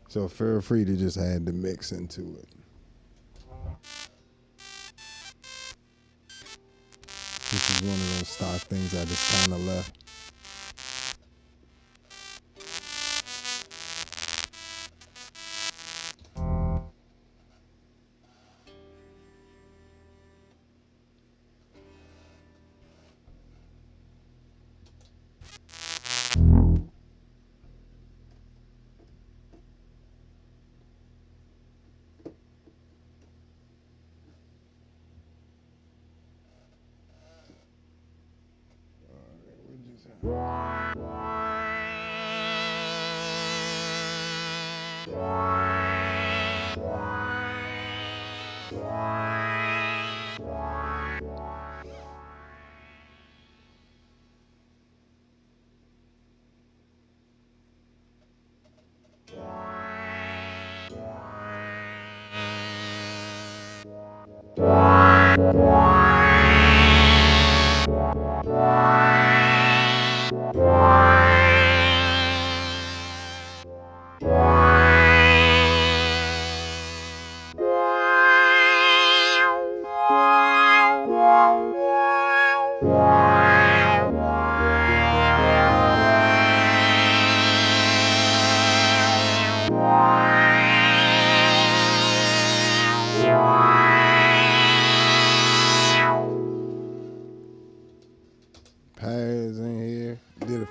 So feel free to just add the mix into it. This is one of those stock things I just kind of left.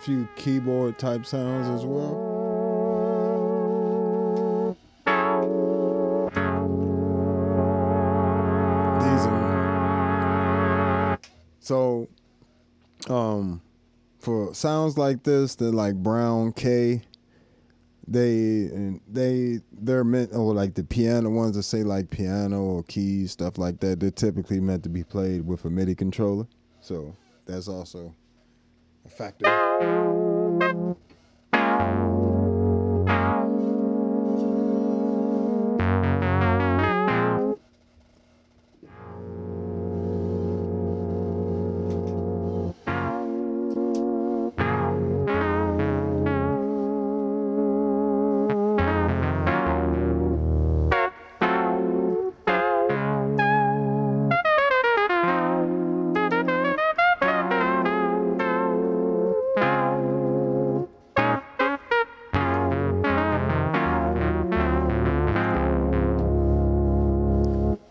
few keyboard type sounds as well. So, for sounds like this, they're like brown K. They're meant, or like the piano ones that say like piano or keys, stuff like that. They're typically meant to be played with a MIDI controller. So that's also a factor.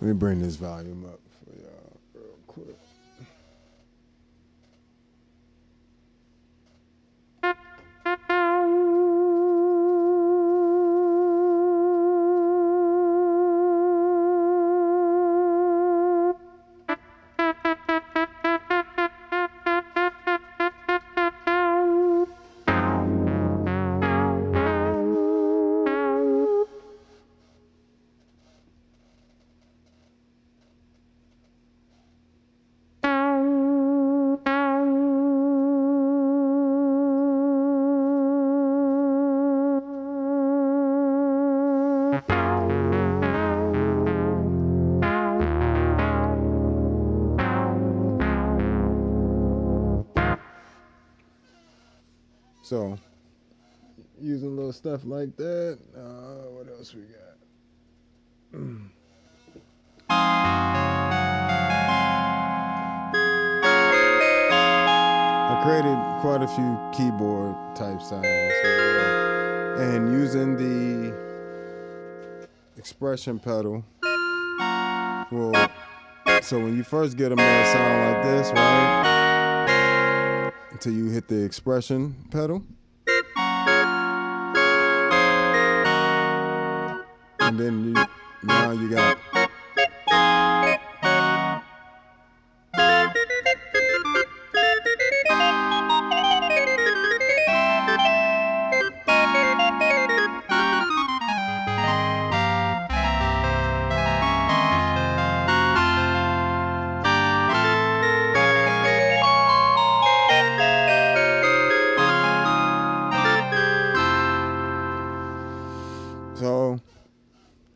Let me bring this volume up for y'all real quick. So, using little stuff like that. What else we got? I created quite a few keyboard type sounds as well. And using the expression pedal, well, so when you first get them, they'll sound like this, right? Until you hit the expression pedal. And then now you got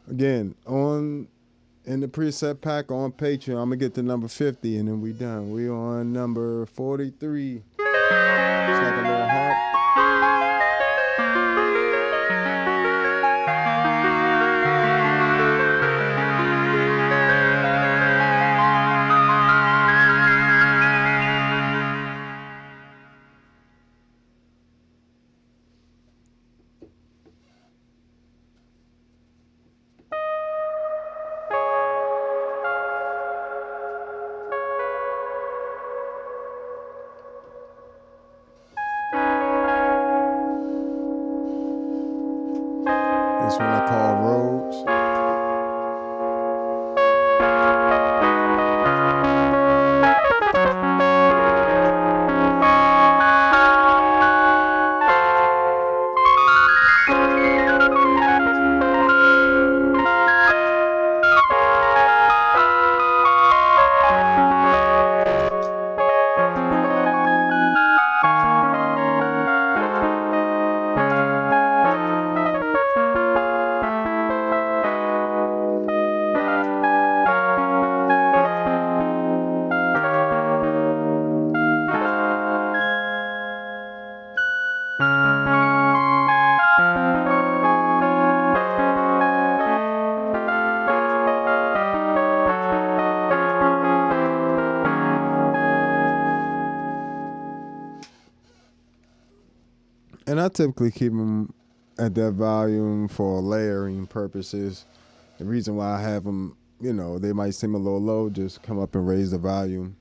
again, in the preset pack on Patreon, I'm gonna get to number 50 and then we done. We on number 43. It's like a little heart. This one I call Roads. And I typically keep them at that volume for layering purposes. The reason why I have them, they might seem a little low, just come up and raise the volume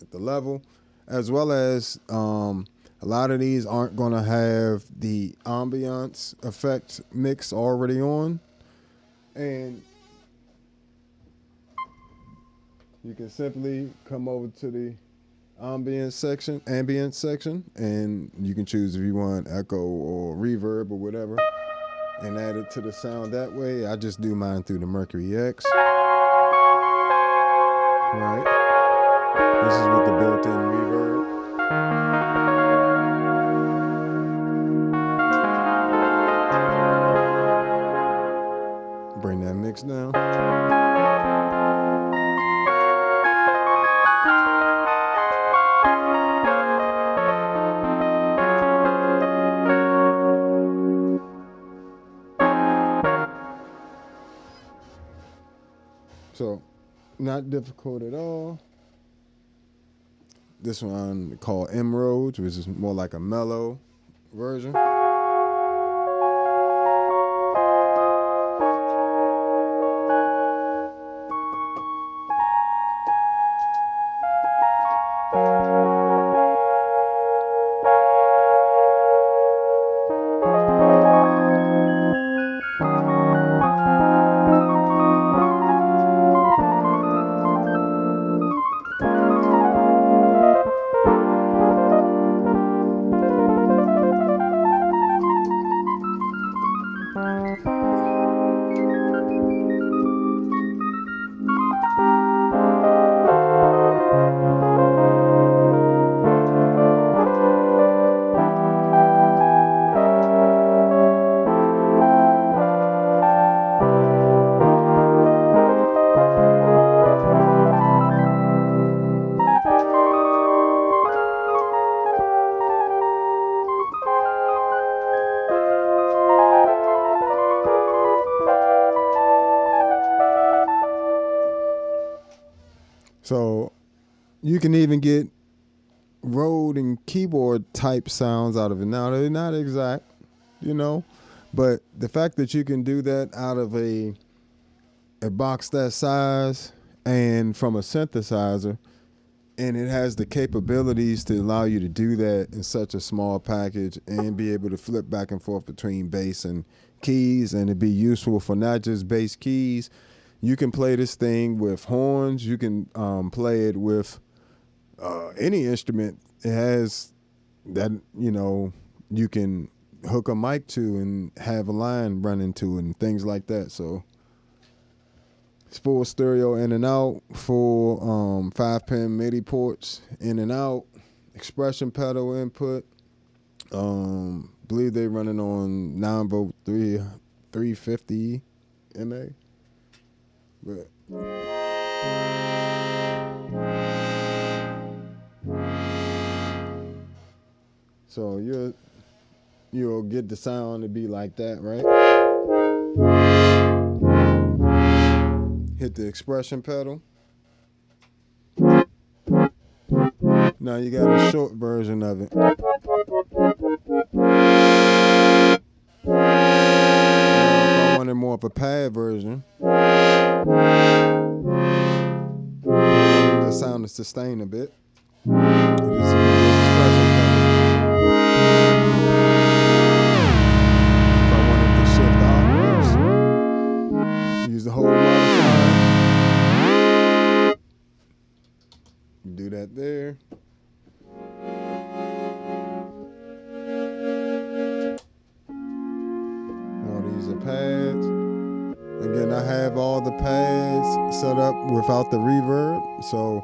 at the level. As well as a A lot of these aren't going to have the ambiance effect mix already on. And you can simply come over to the ambient section, and you can choose if you want echo or reverb or whatever, and add it to the sound that way. I just do mine through the Mercury X. Right. This is with the built-in reverb. Bring that mix down. So, not difficult at all. This one called Emeralds, which is more like a mellow version. So you can even get Rode and keyboard type sounds out of it. Now, they're not exact, but the fact that you can do that out of a box that size and from a synthesizer, and it has the capabilities to allow you to do that in such a small package and be able to flip back and forth between bass and keys, and it'd be useful for not just bass keys. You can play this thing with horns. You can play it with any instrument. It has that, you can hook a mic to and have a line run into it and things like that. So it's full stereo in and out, full 5-pin MIDI ports in and out, expression pedal input. Believe they're running on 9-volt 350 MA. But so you'll get the sound to be like that, right? Hit the expression pedal. Now you got a short version of it. Now if I wanted more of a pad version, the sound to sustain a bit. If I wanted to shift octaves, use the whole modifier. Do that there. All these are pads. Again, I have all the pads set up without the reverb. So,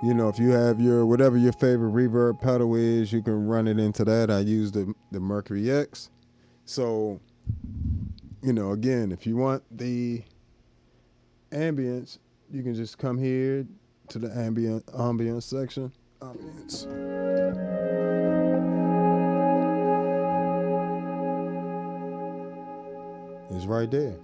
if you have whatever your favorite reverb pedal is, you can run it into that. I use the Mercury X. So, again, if you want the ambience, you can just come here to the ambience section. Ambience. It's right there.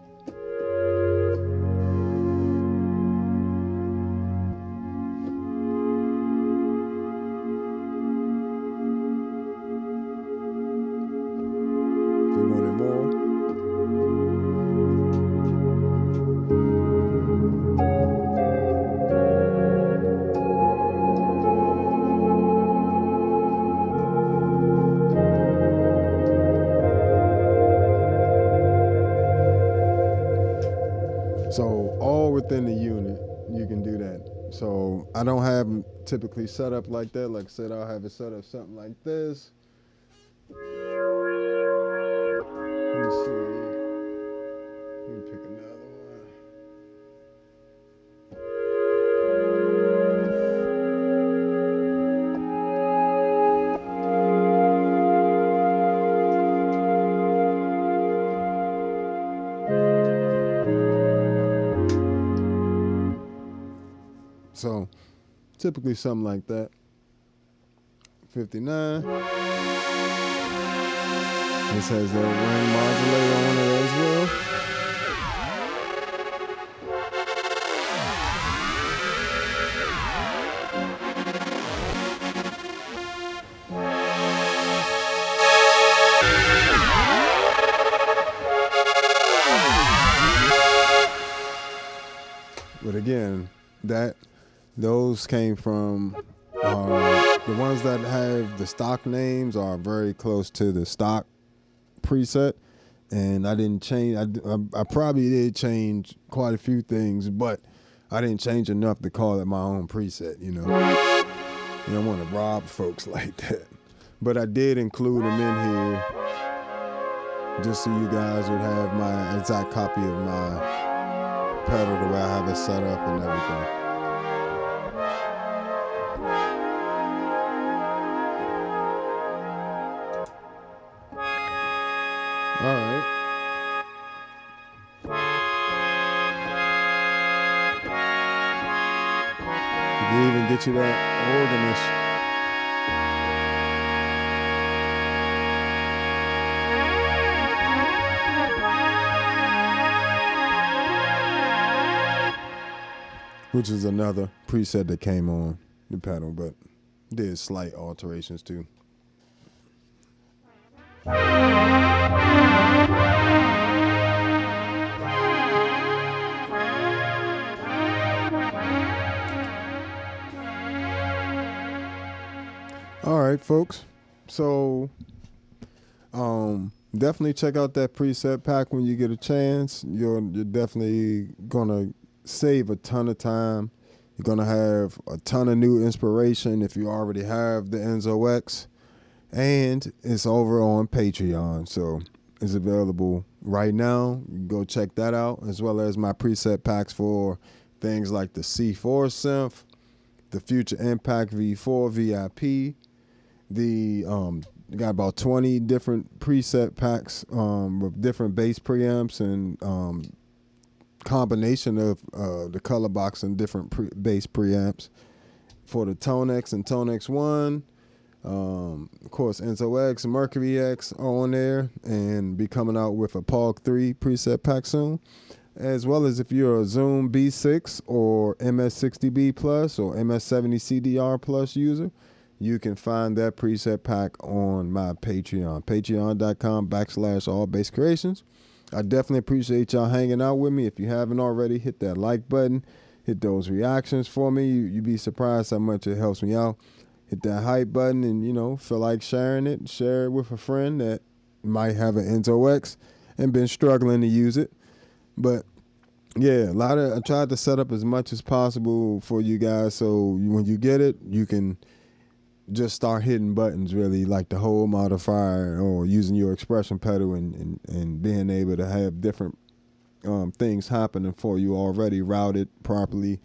So I don't have them typically set up like that. Like I said, I'll have it set up something like this. Let me see. Let me pick another one. So typically something like that. 59. This has a ring modulator on it as well. But again, those came from the ones that have the stock names are very close to the stock preset, and I didn't change. I probably did change quite a few things, but I didn't change enough to call it my own preset. You know, you don't want to rob folks like that. But I did include them in here just so you guys would have my exact copy of my pedal the way I have it set up and everything. All right. You can even get you that organist. Which is another preset that came on the pedal, but did slight alterations too. All right, folks. So definitely check out that preset pack when you get a chance. You're definitely gonna save a ton of time. You're gonna have a ton of new inspiration if you already have the Enzo X. And it's over on Patreon, so it's available right now. You can go check that out, as well as my preset packs for things like the C4 synth, the Future Impact V4 VIP. Got about 20 different preset packs with different bass preamps and combination of the color box and different bass preamps for the Tone X and Tone X1. Of course, Enzo X, Mercury X are on there, and be coming out with a POG 3 preset pack soon. As well as if you're a Zoom B6 or MS60B Plus or MS70 CDR Plus user, you can find that preset pack on my Patreon, patreon.com/allbasscreations. I definitely appreciate y'all hanging out with me. If you haven't already, hit that like button, hit those reactions for me. You'd be surprised how much it helps me out. Hit that hype button and, feel like sharing it. Share it with a friend that might have an Enzo X and been struggling to use it. But yeah, I tried to set up as much as possible for you guys, so when you get it, you can just start hitting buttons, really, like the whole modifier or using your expression pedal and being able to have different things happening for you already routed properly.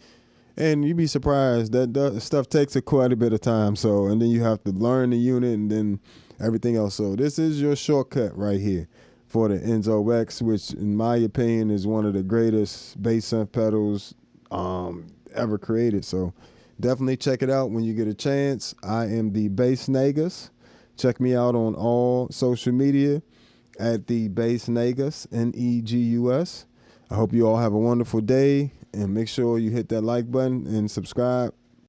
And you'd be surprised that stuff takes quite a bit of time. So, and then you have to learn the unit and then everything else. So this is your shortcut right here for the Enzo X, which in my opinion is one of the greatest bass synth pedals ever created. So definitely check it out when you get a chance. I am the Bass Nagus. Check me out on all social media at the Bass Nagus, Negus. I hope you all have a wonderful day, and make sure you hit that like button and subscribe